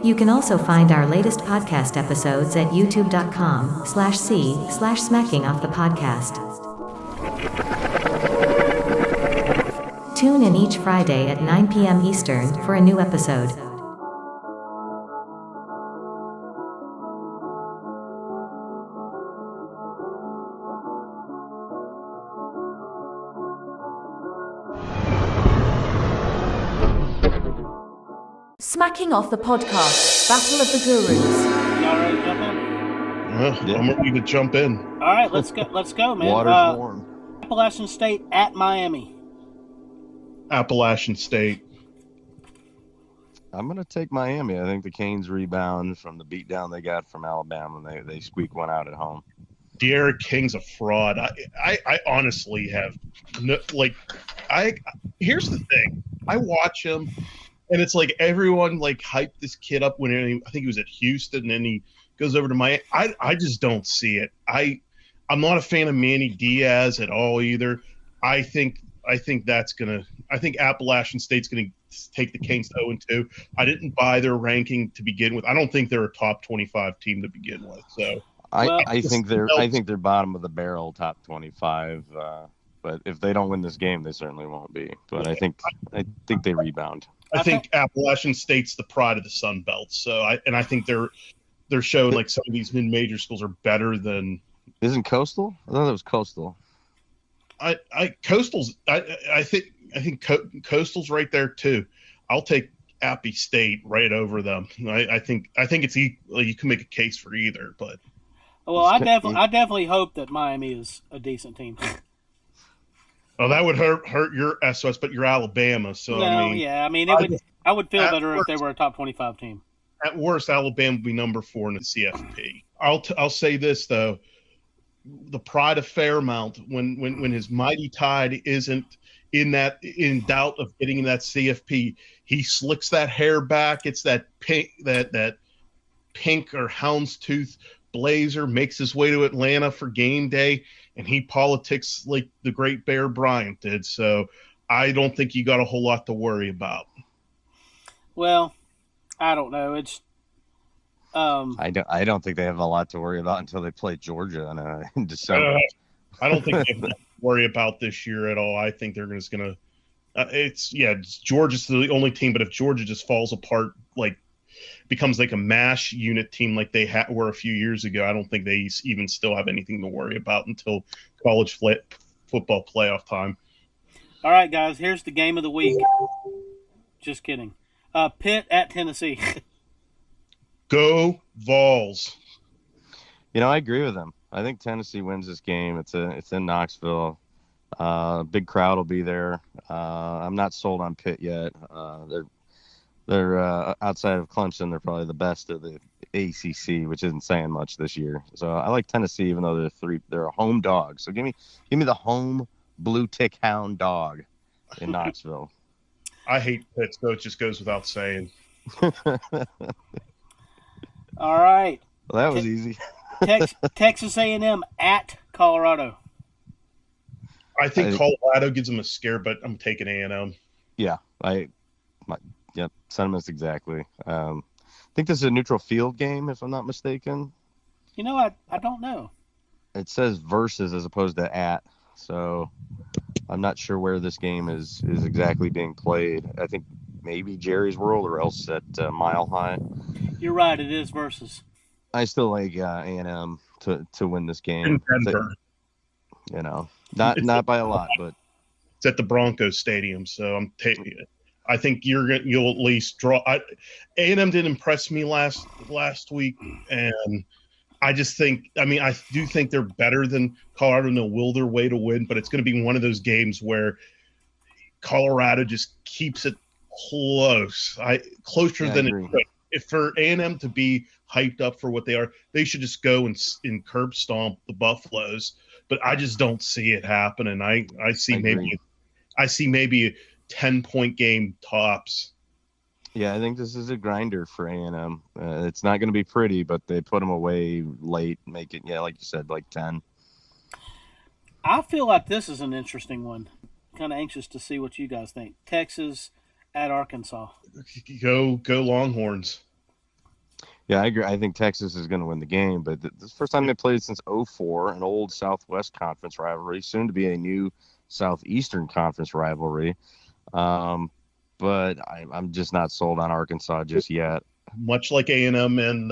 A: You can also find our latest podcast episodes at youtube.com/c/smacking off the podcast. Tune in each Friday at 9 p.m. Eastern for a new episode.
K: Smacking Off the Podcast, Battle of the Gurus.
F: Y'all ready to jump in?
L: I'm ready to jump in.
F: All right, let's go, man.
L: Water's warm.
F: Appalachian State at Miami.
L: Appalachian State.
M: I'm going to take Miami. I think the Canes rebound from the beatdown they got from Alabama. They squeak one out at home.
L: De'Aaron King's a fraud. I honestly have here's the thing. I watch him, and it's like everyone hyped this kid up when I think he was at Houston, and then he goes over to Miami. I just don't see it. I'm not a fan of Manny Diaz at all either. I think Appalachian State's gonna take the Canes to 0-2. I didn't buy their ranking to begin with. I don't think they're a top 25 team to begin with. So
M: I think they're bottom of the barrel, top 25. But if they don't win this game, they certainly won't be. But I think they rebound.
L: I think Appalachian State's the pride of the Sun Belt. So I think they're showing like some of these mid-major schools are better than.
M: Isn't Coastal? I thought it was Coastal.
L: Coastal's. I think Coastal's right there too. I'll take Appy State right over them. I think it's you can make a case for either, but.
F: Well, I definitely hope that Miami is a decent team.
L: Oh, that would hurt your SOS, but you're Alabama, so
F: I would feel better if they were a top 25 team.
L: At worst, Alabama would be number 4 in the CFP. I'll say this though, the pride of Fairmount, when his Mighty Tide isn't in doubt of getting in that CFP, he slicks that hair back. It's that pink or houndstooth blazer, makes his way to Atlanta for game day, and he politics like the great Bear Bryant did. So I don't think you got a whole lot to worry about.
F: Well, I don't know. It's
M: I don't think they have a lot to worry about until they play Georgia in December.
L: I don't think they have to worry about this year at all. I think they're just going to Georgia's the only team, but if Georgia just falls apart, becomes like a MASH unit team like they were a few years ago, I don't think they even still have anything to worry about until college football playoff time.
F: All right, guys, here's the game of the week. Just kidding. Pitt at Tennessee.
L: Go Vols.
M: I agree with them. I think Tennessee wins this game. It's in Knoxville. Big crowd will be there. I'm not sold on Pitt yet. They're outside of Clemson, they're probably the best of the ACC, which isn't saying much this year. So I like Tennessee, even though they're a home dog. So give me the home blue tick hound dog in Knoxville.
L: I hate Pitt, so it just goes without saying.
F: All right.
M: Well, that was easy.
F: Texas A&M at Colorado.
L: I think Colorado gives them a scare, but I'm taking A&M.
M: Yeah, sentiments exactly. I think this is a neutral field game, if I'm not mistaken.
F: You know, I don't know.
M: It says versus as opposed to at, so I'm not sure where this game is exactly being played. I think maybe Jerry's World or else at Mile High.
F: You're right, it is versus.
M: I still like A&M to win this game.
L: In Denver.
M: You know, not by a lot, but
L: it's at the Broncos Stadium, so I'm taking it. I think you'll at least draw. A&M didn't impress me last week, and I just think. I mean, I do think they're better than Colorado, and they'll will their way to win. But it's going to be one of those games where Colorado just keeps it close. Closer than it could. If for A&M to be hyped up for what they are, they should just go and curb stomp the Buffaloes. But I just don't see it happening. I see maybe a 10-point game tops.
M: Yeah, I think this is a grinder for A&M. It's not going to be pretty, but they put them away late, make it, like you said, like 10.
F: I feel like this is an interesting one. Kind of anxious to see what you guys think. Texas at Arkansas.
L: Go Longhorns.
M: Yeah, I agree. I think Texas is going to win the game, but this is the first time they played since 2004, an old Southwest Conference rivalry, soon to be a new Southeastern Conference rivalry. But I'm just not sold on Arkansas just yet.
L: Much like A&M and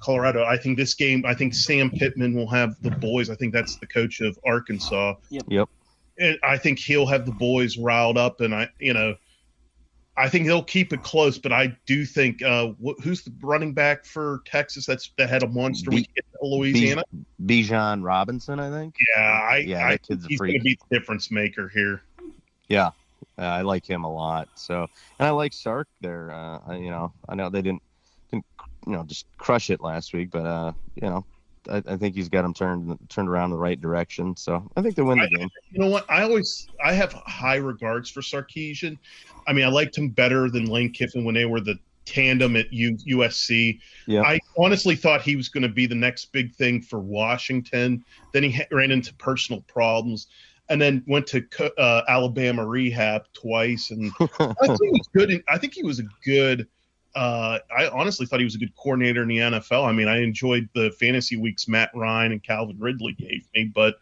L: Colorado, I think this game, I think Sam Pittman will have the boys. I think that's the coach of Arkansas.
M: Yep.
L: And I think he'll have the boys riled up, and I think they'll keep it close. But I do think who's the running back for Texas that had a monster week at Louisiana?
M: Bijan Robinson, I think.
L: Yeah, I think he's going to be the difference maker here.
M: Yeah. I like him a lot. So, and I like Sark there. I know they didn't just crush it last week, but I think he's got them turned around in the right direction. So I think they win the game.
L: You know what? I have high regards for Sarkisian. I mean, I liked him better than Lane Kiffin when they were the tandem at USC.
M: Yeah.
L: I honestly thought he was going to be the next big thing for Washington. Then he ran into personal problems. And then went to Alabama rehab twice, and I think he was good. I think he was a good. I honestly thought he was a good coordinator in the NFL. I mean, I enjoyed the fantasy weeks Matt Ryan and Calvin Ridley gave me, but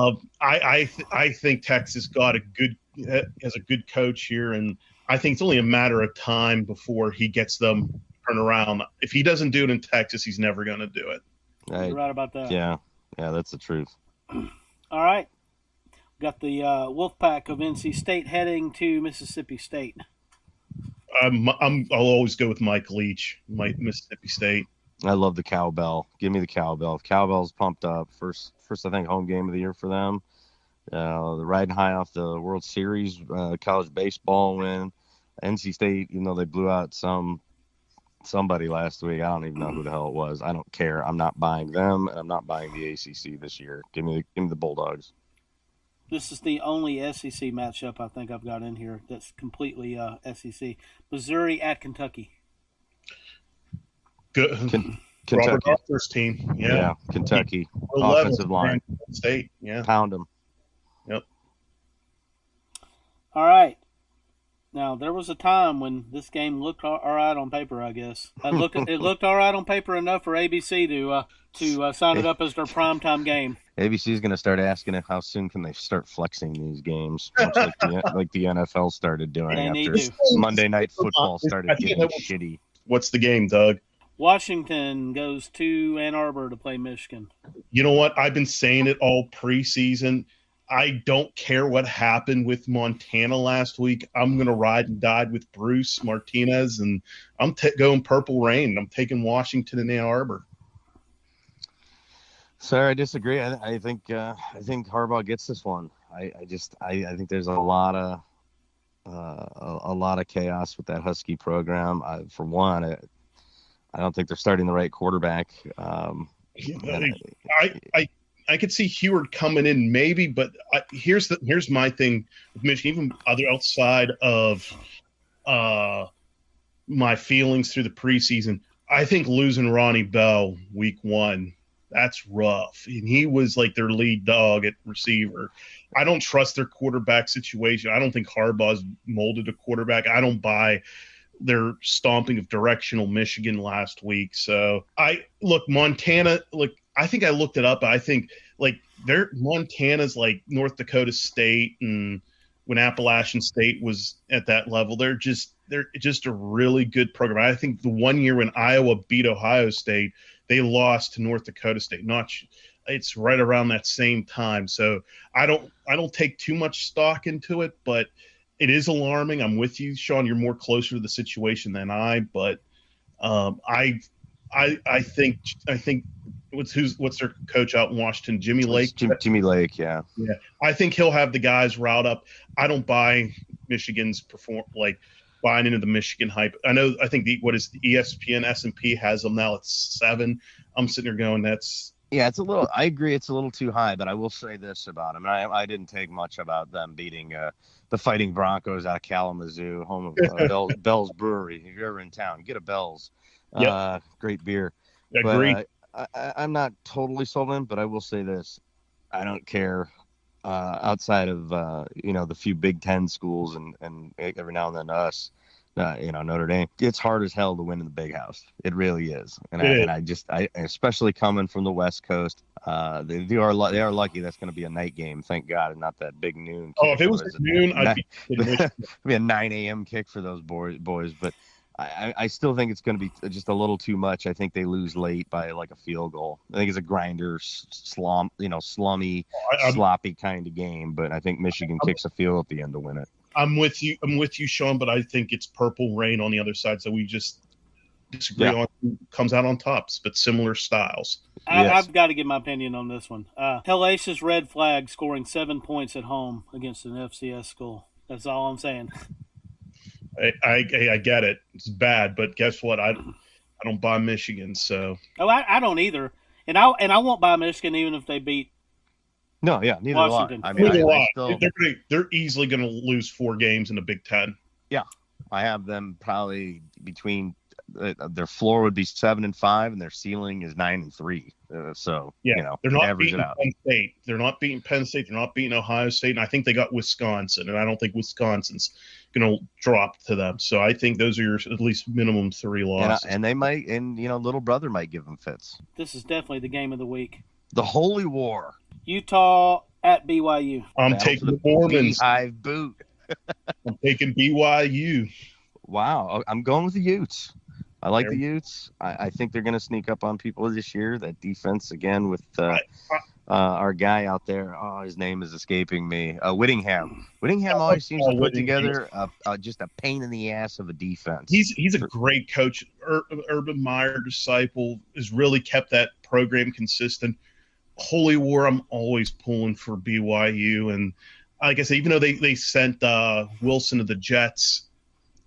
L: I think Texas has a good coach here, and I think it's only a matter of time before he gets them turned around. If he doesn't do it in Texas, he's never going to do it.
F: You're right about that.
M: Yeah, that's the truth.
F: All right. Got the Wolfpack of NC State heading to Mississippi State.
L: I'll always go with Mike Leach, Mississippi State.
M: I love the cowbell. Give me the cowbell. If cowbell's pumped up, first I think home game of the year for them. They're riding high off the World Series college baseball win. NC State, even though they blew out somebody last week, I don't even know who the hell it was. I don't care. I'm not buying them, and I'm not buying the ACC this year. Give me the Bulldogs.
F: This is the only SEC matchup I think I've got in here that's completely SEC. Missouri at Kentucky.
L: Good.
M: Kentucky.
L: Robert Arthur's team. Yeah.
M: Kentucky. Offensive line.
L: State. Yeah.
M: Pound them.
L: Yep.
F: All right. Now, there was a time when this game looked all right on paper, I guess. It looked all right on paper enough for ABC to sign it up as their primetime game.
M: ABC is going to start asking how soon can they start flexing these games, much like the NFL started doing after Monday Night Football started getting shitty.
L: What's the game, Doug?
F: Washington goes to Ann Arbor to play Michigan.
L: You know what? I've been saying it all preseason. I don't care what happened with Montana last week. I'm going to ride and die with Bruce Martinez, and I'm going Purple Rain. I'm taking Washington and Ann Arbor.
M: Sir, I disagree. I think Harbaugh gets this one. I think there's a lot of chaos with that Husky program. For one, I don't think they're starting the right quarterback.
L: I could see Heward coming in maybe, but here's my thing with Michigan. Even outside of my feelings through the preseason, I think losing Ronnie Bell week 1, that's rough. And he was like their lead dog at receiver. I don't trust their quarterback situation. I don't think Harbaugh's molded a quarterback. I don't buy their stomping of directional Michigan last week. So Montana, I think I looked it up. I think Montana's like North Dakota State, and when Appalachian State was at that level, they're just a really good program. I think the one year when Iowa beat Ohio State, they lost to North Dakota State. It's right around that same time. So I don't take too much stock into it, but it is alarming. I'm with you, Sean. You're more closer to the situation than I, but I think what's their coach out in Washington, Jimmy Lake?
M: Jimmy Lake, yeah.
L: Yeah. I think he'll have the guys route up. I don't buy Michigan's buying into the Michigan hype. I think the ESPN S&P has them now at 7. I'm sitting there going,
M: I agree it's a little too high, but I will say this about them. I didn't take much about them beating the Fighting Broncos out of Kalamazoo, home of Bell's Brewery. If you're ever in town, get a Bell's.
L: Yep.
M: Great beer.
L: Agreed.
M: But I'm not totally sold on, but I will say this. I don't care outside of, the few Big Ten schools and every now and then us, Notre Dame. It's hard as hell to win in the Big House. It really is. And I especially coming from the West Coast, they are lucky that's going to be a night game. Thank God, and not that big noon.
L: Oh, if it was noon,
M: it'd be a 9 a.m. kick for those boys. But I still think it's going to be just a little too much. I think they lose late by like a field goal. I think it's a grinder, slummy, sloppy kind of game. But I think Michigan kicks a field at the end to win it.
L: I'm with you, Sean, but I think it's purple rain on the other side, so we just disagree on who comes out on tops, but similar styles.
F: I've got to give my opinion on this one. Hellacious red flag scoring 7 points at home against an FCS school. That's all I'm saying.
L: I get it. It's bad, but guess what? I don't buy Michigan, so.
F: Oh, I don't either, and I won't buy Michigan even if they beat.
M: No, yeah, neither
F: Washington.
M: do I. I mean,
L: they're easily going to lose 4 games in the Big Ten.
M: Yeah, I have them probably between their floor would be 7-5, and their ceiling is 9-3. So
L: they're not beating
M: Penn
L: State. They're not beating Penn State. They're not beating Ohio State, and I think they got Wisconsin, and I don't think Wisconsin's going to drop to them. So I think those are your at least minimum 3 losses.
M: And they might, little brother might give them fits.
F: This is definitely the game of the week.
M: The Holy War.
F: Utah at BYU.
L: I'm taking the Mormons.
M: Beehive boot.
L: I'm taking BYU.
M: Wow. I'm going with the Utes. I like the Utes. I think they're going to sneak up on people this year. That defense, again, with our guy out there. Oh, his name is escaping me. Whittingham. Whittingham always seems to put together just a pain in the ass of a defense.
L: He's a great coach. Urban Meyer disciple has really kept that program consistent. Holy War, I'm always pulling for BYU. And like I said, even though they sent Wilson to the Jets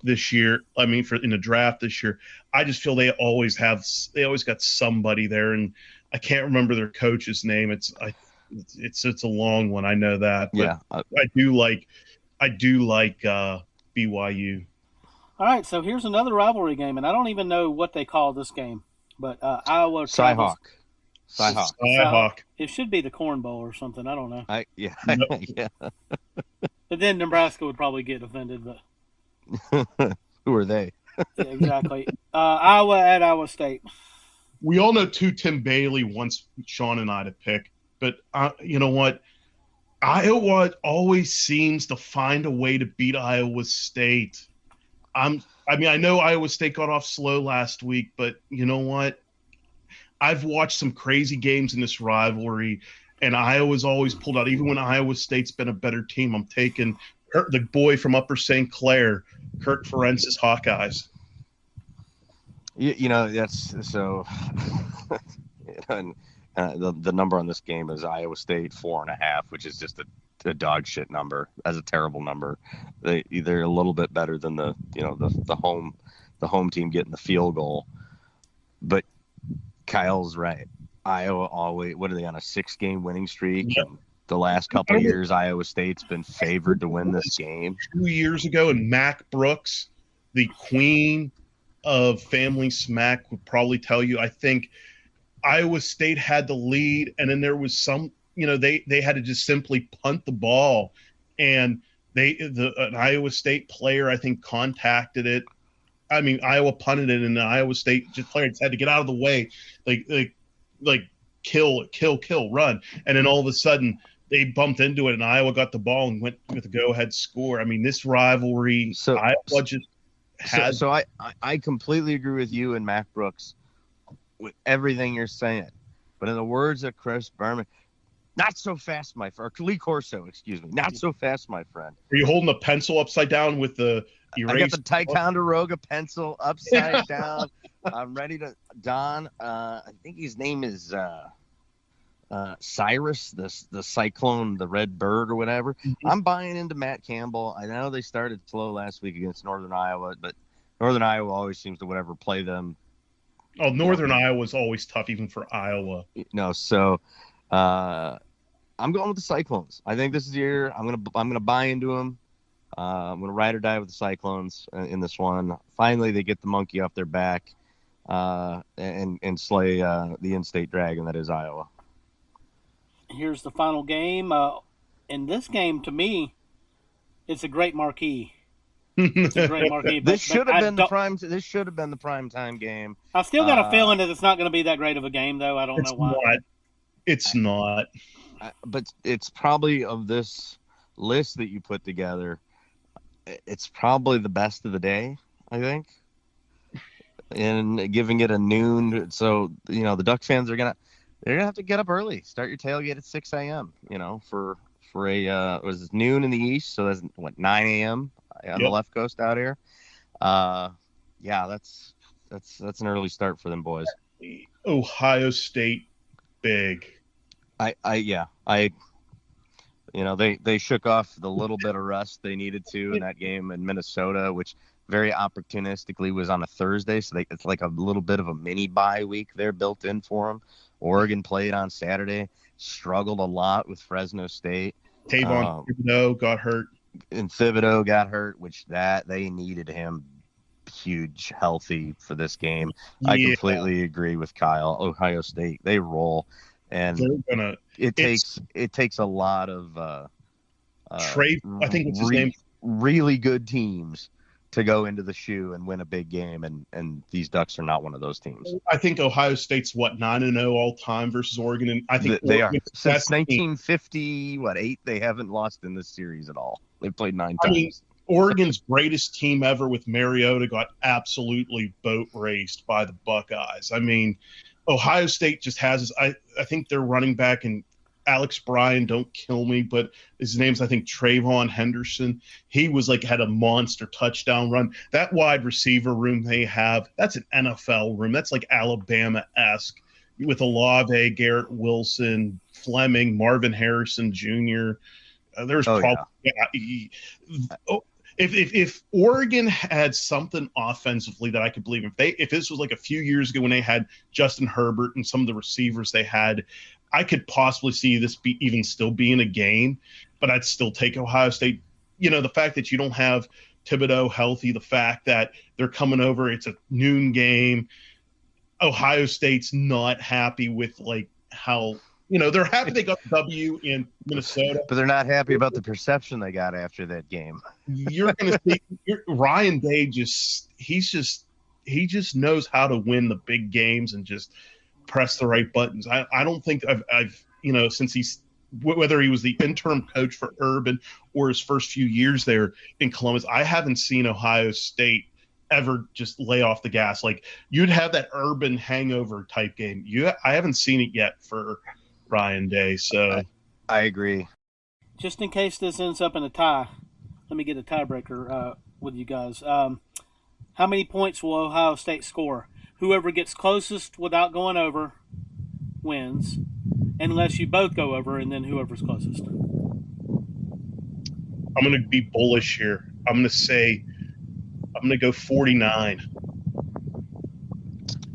L: this year, in the draft this year, I just feel they always got somebody there, and I can't remember their coach's name. It's a long one. I know that. But
M: yeah,
L: I do like BYU.
F: All right, so here's another rivalry game, and I don't even know what they call this game, but Iowa
M: Cyhawk.
F: It should be the Corn Bowl or something. I don't know.
M: Yeah.
F: But then Nebraska would probably get offended, but
M: who are they?
F: Yeah, exactly. Iowa at Iowa State.
L: We all know Tim Bailey wants Sean and I to pick, but you know what? Iowa always seems to find a way to beat Iowa State. I know Iowa State got off slow last week, but you know what? I've watched some crazy games in this rivalry, and Iowa's always pulled out. Even when Iowa State's been a better team, I'm taking the boy from Upper St. Clair, Kirk Ferentz's Hawkeyes.
M: That's so. And the number on this game is Iowa State 4.5, which is just a dog shit number. That's a terrible number. They're a little bit better than the home team getting the field goal, but Kyle's right. Iowa always, what are they on, a 6-game winning streak?
L: Yep.
M: The last couple of years, Iowa State's been favored to win this game.
L: 2 years ago, and Mac Brooks, the queen of Family Smack would probably tell you, I think Iowa State had the lead, and then there was some, they had to just simply punt the ball, and an Iowa State player, I think, contacted it. I mean, Iowa punted it, and the Iowa State player just had to get out of the way, like kill, run, and then all of a sudden they bumped into it, and Iowa got the ball and went with a go-ahead score. I mean, this rivalry, Iowa just has.
M: So I completely agree with you and Mac Brooks with everything you're saying, but in the words of Chris Berman, not so fast, my friend. Or Lee Corso, excuse me. Not so fast, my friend.
L: Are you holding a pencil upside down with the erase?
M: I got the Ticonderoga pencil upside down. I'm ready to don. I think his name is Cyrus, the Cyclone, the Red Bird or whatever. Mm-hmm. I'm buying into Matt Campbell. I know they started slow last week against Northern Iowa, but Northern Iowa always seems to whatever play them.
L: Oh, Northern Iowa is always tough, even for Iowa.
M: No, so I'm going with the Cyclones. I think this is the year. I'm gonna buy into them. I'm gonna ride or die with the Cyclones in this one. Finally, they get the monkey off their back and slay the in-state dragon that is Iowa.
F: Here's the final game. In this game, to me, it's a great marquee. It's a great marquee.
M: This should have been the prime. This should have been the prime time game.
F: I still got a feeling that it's not going to be that great of a game, though. I don't know why.
L: It's not.
M: But it's probably, of this list that you put together, it's probably the best of the day, I think. And giving it a noon, so the Duck fans they're gonna have to get up early, start your tailgate at 6 a.m. For a was it noon in the east, so that's 9 a.m. on the left coast out here. Yeah, that's an early start for them boys.
L: Ohio State, big.
M: They shook off the little bit of rust they needed to in that game in Minnesota, which very opportunistically was on a Thursday, so it's like a little bit of a mini bye week there built in for them. Oregon played on Saturday, struggled a lot with Fresno State.
L: Tavon Thibodeau got hurt.
M: And Thibodeau got hurt, which they needed him huge, healthy for this game. Yeah. I completely agree with Kyle. Ohio State, they roll. And it takes a lot of
L: Trey. I think it's his name.
M: Really good teams to go into the shoe and win a big game, and these Ducks are not one of those teams.
L: I think Ohio State's 9-0 all time versus Oregon, and I think
M: they are since 1950. 8 they haven't lost in this series at all. They've played 9 times.
L: Mean, Oregon's greatest team ever with Mariota got absolutely boat raced by the Buckeyes. I mean, Ohio State just has I think their running back and Alex Bryan, don't kill me, but his name's, I think, Trayvon Henderson. He was had a monster touchdown run. That wide receiver room they have, that's an NFL room. That's like Alabama-esque with Olave, Garrett Wilson, Fleming, Marvin Harrison Jr. There's If Oregon had something offensively that I could believe, if this was a few years ago when they had Justin Herbert and some of the receivers they had, I could possibly see this still being a game, but I'd still take Ohio State. The fact that you don't have Thibodeau healthy, the fact that they're coming over, it's a noon game. Ohio State's not happy with how they're happy they got the W in Minnesota,
M: but they're not happy about the perception they got after that game.
L: You're going to see Ryan Day he just knows how to win the big games and just press the right buttons. I don't think I've since whether he was the interim coach for Urban or his first few years there in Columbus, I haven't seen Ohio State ever just lay off the gas. You'd have that Urban hangover type game. I haven't seen it yet for Ryan Day. So
M: I agree.
F: Just in case this ends up in a tie, let me get a tiebreaker with you guys. How many points will Ohio State score? Whoever gets closest without going over wins, unless you both go over, and then whoever's closest.
L: I'm going to be bullish here. I'm going to go 49.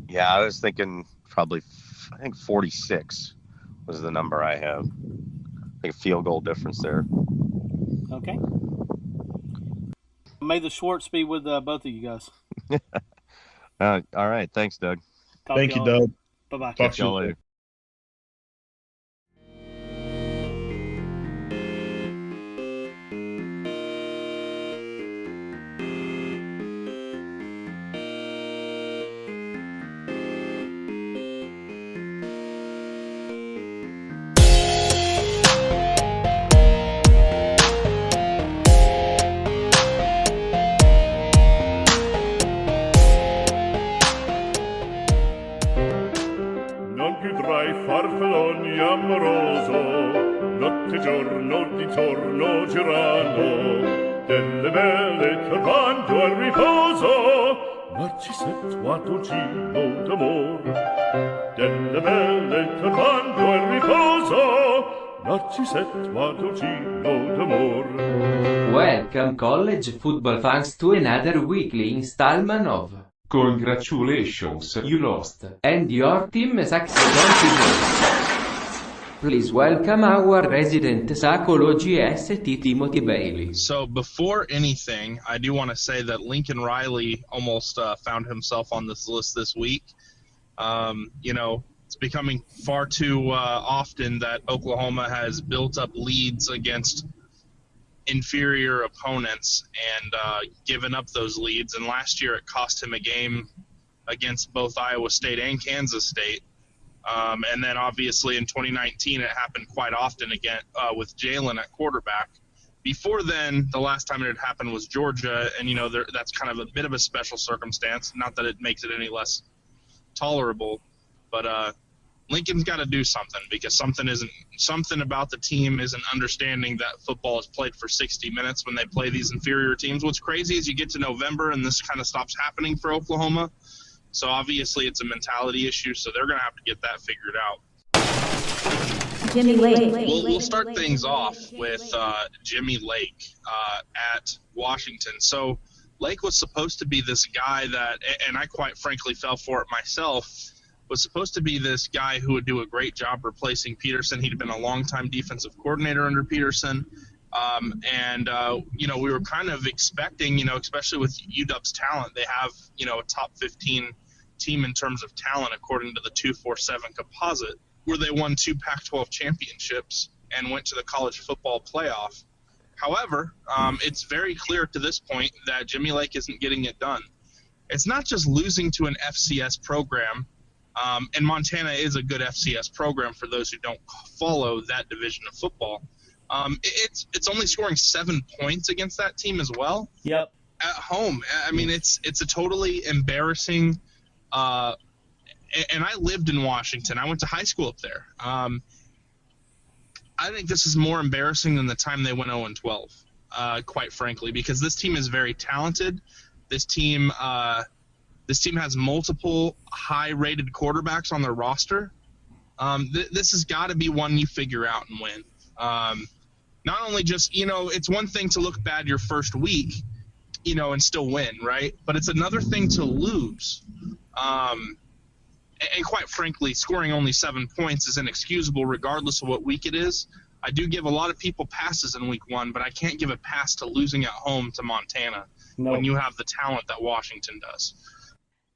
M: Yeah, I was thinking I think 46 was the number I have. I think a field goal difference there.
F: Okay. May the Schwartz be with both of you guys.
M: All right. Thanks, Doug.
L: Thank you, Doug.
F: Bye-bye.
L: Talk
M: Catch
L: to you
M: y'all later.
L: later.
N: Non più tra i farfalloni amoroso, notte e giorno di torno girando, delle belle turbando al riposo, Narcisetto d'amor. Delle belle turbando al riposo, Narcisetto d'amor.
O: Welcome, college football fans, to another weekly installment of Congratulations, you lost, and your team is accidentally. Please welcome our resident psychology ST Timothy Bailey.
P: So before anything, I do want to say that Lincoln Riley almost found himself on this list this week. It's becoming far too often that Oklahoma has built up leads against inferior opponents and given up those leads. And last year it cost him a game against both Iowa State and Kansas State. And then obviously in 2019 it happened quite often again with Jalen at quarterback. Before then, the last time it had happened was Georgia, and that's kind of a bit of a special circumstance. Not that it makes it any less tolerable, but Lincoln's got to do something, because something about the team isn't understanding that football is played for 60 minutes when they play these inferior teams. What's crazy is you get to November and this kind of stops happening for Oklahoma. So obviously it's a mentality issue, so they're going to have to get that figured out.
A: Jimmy Lake.
P: We'll start things off with Jimmy Lake at Washington. So Lake was supposed to be this guy that, and I quite frankly fell for it myself, was supposed to be this guy who would do a great job replacing Peterson. He'd been a longtime defensive coordinator under Peterson. We were kind of expecting, especially with UW's talent, they have, a top 15 team in terms of talent according to the 247 composite, where they won 2 Pac-12 championships and went to the college football playoff. However, it's very clear to this point that Jimmy Lake isn't getting it done. It's not just losing to an FCS program, and Montana is a good FCS program for those who don't follow that division of football. It's only scoring 7 points against that team as well.
F: Yep.
P: At home. I mean, it's a totally embarrassing. And I lived in Washington. I went to high school up there. I think this is more embarrassing than the time they went 0-12, quite frankly, because this team is very talented. This team has multiple high-rated quarterbacks on their roster. This has got to be one you figure out and win. Not only just, it's one thing to look bad your first week, and still win, right? But it's another thing to lose. And quite frankly, scoring only 7 points is inexcusable regardless of what week it is. I do give a lot of people passes in week 1, but I can't give a pass to losing at home to Montana when you have the talent that Washington does.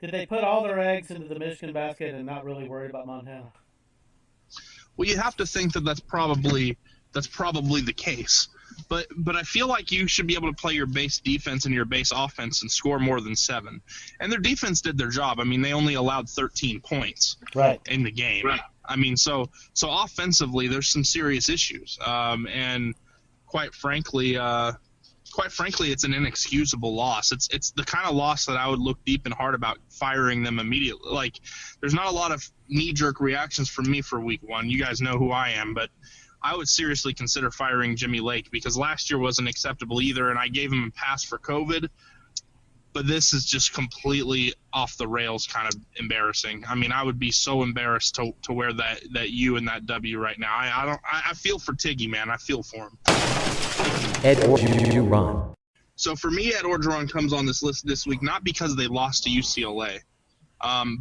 F: Did they put all their eggs into the Michigan basket and not really worry about Montana?
P: Well, you have to think that that's probably the case. But I feel like you should be able to play your base defense and your base offense and score more than 7. And their defense did their job. I mean, they only allowed 13 points in the game. Right. I mean, so offensively, there's some serious issues. And quite frankly, it's an inexcusable loss. It's the kind of loss that I would look deep and hard about firing them immediately. Like, there's not a lot of knee-jerk reactions from me for week 1. You guys know who I am, but I would seriously consider firing Jimmy Lake, because last year wasn't acceptable either, and I gave him a pass for COVID. But this is just completely off the rails, kind of embarrassing. I mean, I would be so embarrassed to wear that U and that W right now. I feel for Tiggy, man. I feel for him.
Q: Ed Orgeron.
P: So for me, Ed Orgeron comes on this list this week not because they lost to UCLA,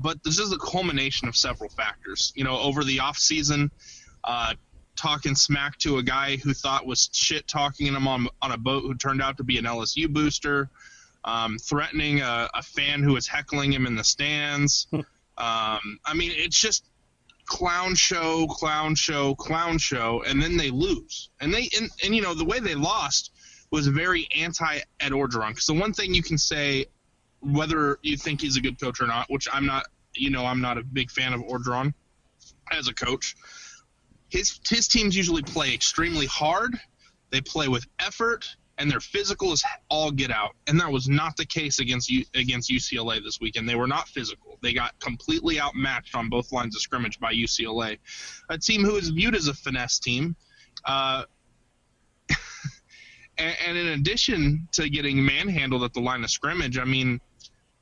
P: but this is a culmination of several factors. Over the offseason, talking smack to a guy who thought was shit talking him on a boat who turned out to be an LSU booster. threatening a fan who was heckling him in the stands. I mean, it's just clown show, and then they lose. And you know, the way they lost was very anti-Ed Orgeron. Because the one thing you can say, whether you think he's a good coach or not, which I'm not, you know, I'm not a big fan of Orgeron as a coach. His teams usually play extremely hard. They play with effort, and they're physical as all get out. And that was not the case against UCLA this weekend. They were not physical. They got completely outmatched on both lines of scrimmage by UCLA, a team who is viewed as a finesse team. And in addition to getting manhandled at the line of scrimmage, I mean,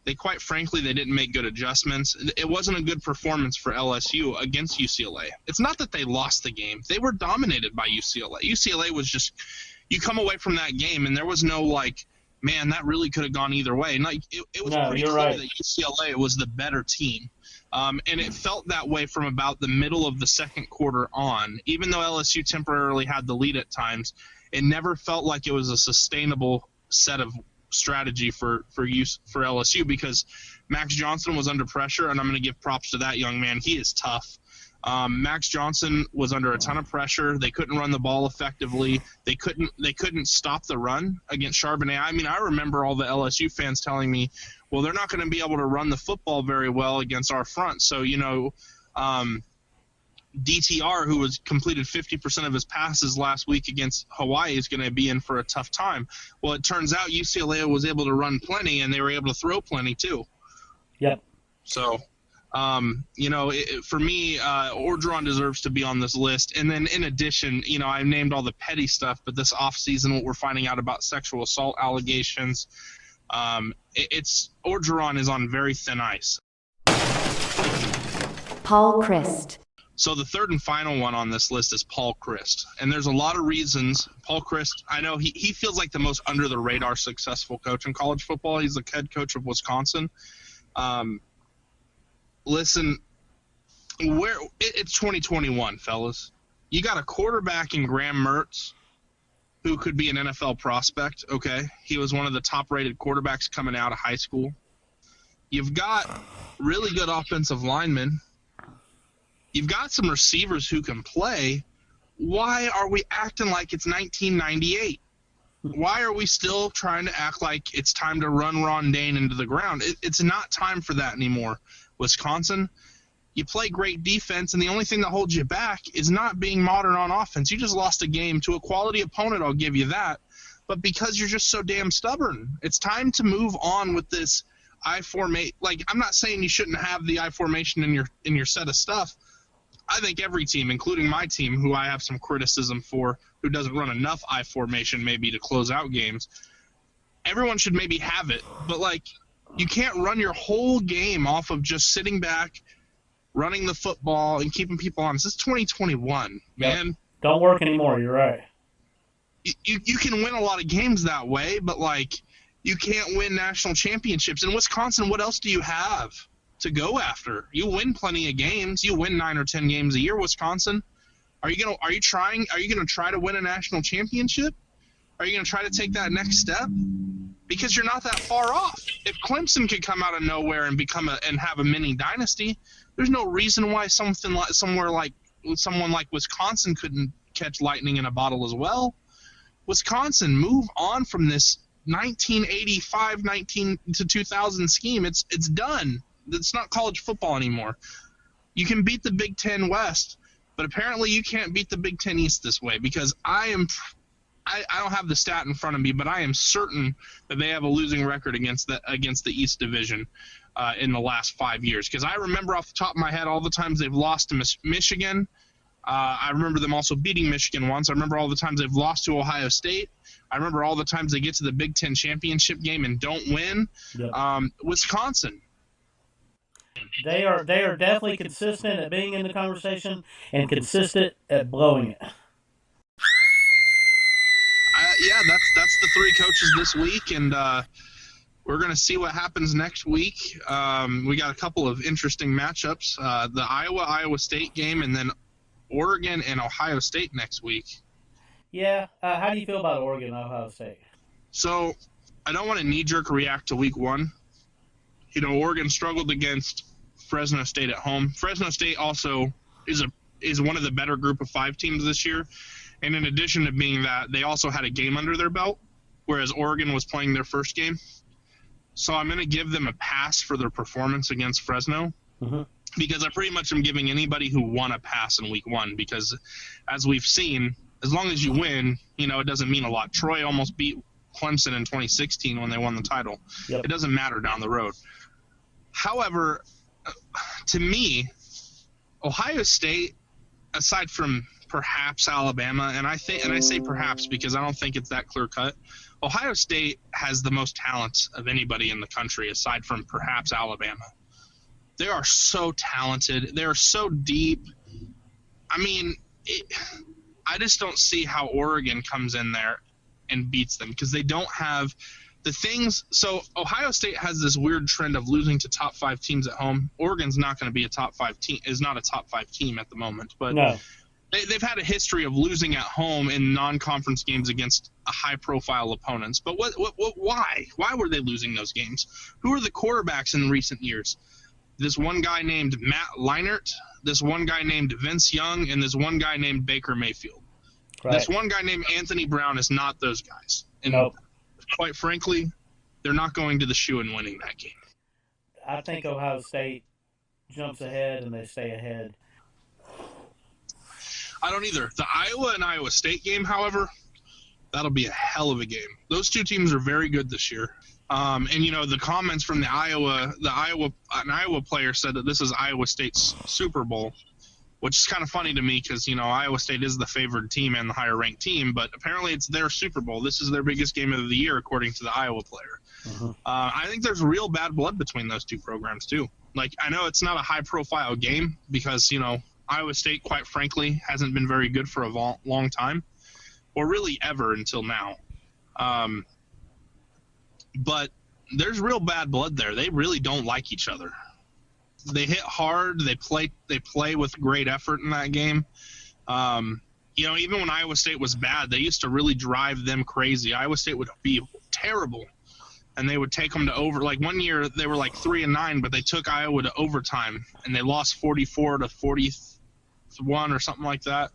P: they didn't make good adjustments. It wasn't a good performance for LSU against UCLA. It's not that they lost the game. They were dominated by UCLA. UCLA was just – you come away from that game and there was no like, man, that really could have gone either way. And like, it was pretty clear that UCLA was the better team. And it felt that way from about the middle of the second quarter on. Even though LSU temporarily had the lead at times, it never felt like it was a sustainable set of strategy for LSU, because Max Johnson was under pressure, and I'm going to give props to that young man. He is tough. Max Johnson was under a ton of pressure. They couldn't run the ball effectively. They couldn't stop the run against Charbonnet. I mean, I remember all the LSU fans telling me, well, they're not going to be able to run the football very well against our front. So, you know, DTR, who was completed 50% of his passes last week against Hawaii, is going to be in for a tough time. Well, it turns out UCLA was able to run plenty, and they were able to throw plenty too.
F: Yep.
P: So, you know, for me, Orgeron deserves to be on this list. And then in addition, you know, I named all the petty stuff, but this offseason, what we're finding out about sexual assault allegations, Orgeron is on very thin ice.
K: Paul Christ.
P: So the third and final one on this list is Paul Christ. And there's a lot of reasons. Paul Christ, I know he feels like the most under-the-radar successful coach in college football. He's the head coach of Wisconsin. Listen, it's 2021, fellas. You got a quarterback in Graham Mertz who could be an NFL prospect, okay? He was one of the top-rated quarterbacks coming out of high school. You've got really good offensive linemen. You've got some receivers who can play. Why are we acting like it's 1998? Why are we still trying to act like it's time to run Ron Dane into the ground? It's not time for that anymore. Wisconsin, you play great defense, and the only thing that holds you back is not being modern on offense. You just lost a game to a quality opponent, I'll give you that. But because you're just so damn stubborn, it's time to move on with this I formation. Like, I'm not saying you shouldn't have the I formation in your set of stuff. I think every team, including my team, who I have some criticism for, who doesn't run enough I formation maybe to close out games, everyone should maybe have it. But, like, you can't run your whole game off of just sitting back, running the football, and keeping people honest. This is 2021, man.
F: Yep. Don't work anymore. You're right.
P: You can win a lot of games that way, but, like, you can't win national championships. In Wisconsin, what else do you have to go after? You win plenty of games. You win 9 or 10 games a year, Wisconsin. Are you gonna try to win a national championship? Are you gonna try to take that next step? Because you're not that far off. If Clemson could come out of nowhere and have a mini dynasty, there's no reason why someone like Wisconsin couldn't catch lightning in a bottle as well. Wisconsin, move on from this 1985 to 2000 scheme. It's done. It's not college football anymore. You can beat the Big Ten West, but apparently you can't beat the Big Ten East this way, because I don't have the stat in front of me, but I am certain that they have a losing record against the East Division in the last 5 years. Because I remember off the top of my head all the times they've lost to Michigan. I remember them also beating Michigan once. I remember all the times they've lost to Ohio State. I remember all the times they get to the Big Ten championship game and don't win.
F: Yep.
P: Wisconsin.
F: They are definitely consistent at being in the conversation and consistent at blowing it.
P: Yeah, that's the three coaches this week, and we're going to see what happens next week. We got a couple of interesting matchups, the Iowa State game, and then Oregon and Ohio State next week.
F: Yeah, how do you feel about Oregon and Ohio State?
P: So to knee-jerk react to week one. Oregon struggled against Fresno State at home. Fresno State also is one of the better group of 5 teams this year. And in addition to being that, they also had a game under their belt, whereas Oregon was playing their first game. So I'm going to give them a pass for their performance against Fresno, because I pretty much am giving anybody who won a pass in week one, because as we've seen, as long as you win, it doesn't mean a lot. Troy almost beat Clemson in 2016 when they won the title. Yep. It doesn't matter down the road. However, to me, Ohio State, aside from perhaps Alabama, and I say perhaps because I don't think it's that clear cut, Ohio State has the most talent of anybody in the country aside from perhaps Alabama. They are so talented. They are so deep. I mean, I just don't see how Oregon comes in there and beats them, because they don't have the things. So Ohio State has this weird trend of losing to top 5 teams at home. Oregon's not going to be a top 5 team, is not a top 5 team at the moment, but no. They've had a history of losing at home in non-conference games against high-profile opponents. But why? Why were they losing those games? Who are the quarterbacks in recent years? This one guy named Matt Leinart, this one guy named Vince Young, and this one guy named Baker Mayfield. Right. This one guy named Anthony Brown is not those guys. And quite frankly, they're not going to the shoe and winning that game.
F: I think Ohio State jumps ahead and they stay ahead.
P: I don't either. The Iowa and Iowa State game, however, that'll be a hell of a game. Those two teams are very good this year. And the comments from an Iowa player said that this is Iowa State's Super Bowl, which is kind of funny to me because, Iowa State is the favored team and the higher ranked team, but apparently it's their Super Bowl. This is their biggest game of the year, according to the Iowa player. I think there's real bad blood between those two programs too. Like, I know it's not a high profile game because, Iowa State, quite frankly, hasn't been very good for a long time, or really ever until now. But there's real bad blood there. They really don't like each other. They hit hard. They play with great effort in that game. Even when Iowa State was bad, they used to really drive them crazy. Iowa State would be terrible, and they would take them to over. Like one year, they were like 3-9, but they took Iowa to overtime, and they lost 44-41 or something like that.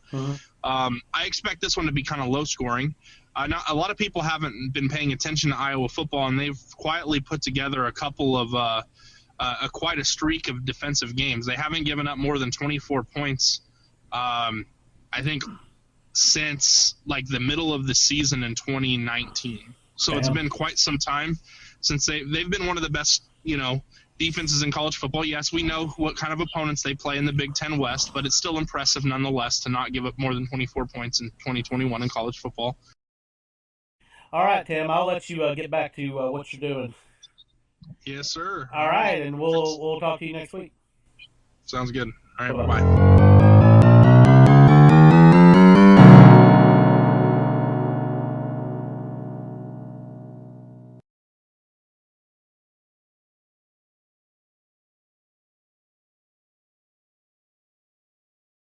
P: I expect this one to be kind of low scoring. A lot of people haven't been paying attention to Iowa football, and they've quietly put together a couple of quite a streak of defensive games. They haven't given up more than 24 points, I think, since like the middle of the season in 2019. So It's been quite some time since they've been one of the best, defenses in college football. Yes, we know what kind of opponents they play in the Big Ten West, but it's still impressive nonetheless to not give up more than 24 points in 2021 in college football.
F: All right, Tim, I'll let you get back to what you're doing.
P: Yes, sir.
F: All right, and we'll talk to you next week.
P: Sounds good. All right, bye-bye.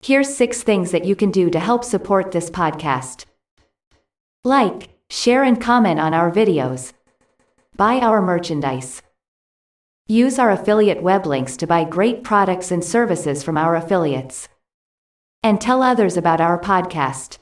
K: Here's 6 things that you can do to help support this podcast. Like, share and comment on our videos. Buy our merchandise. Use our affiliate web links to buy great products and services from our affiliates. And tell others about our podcast.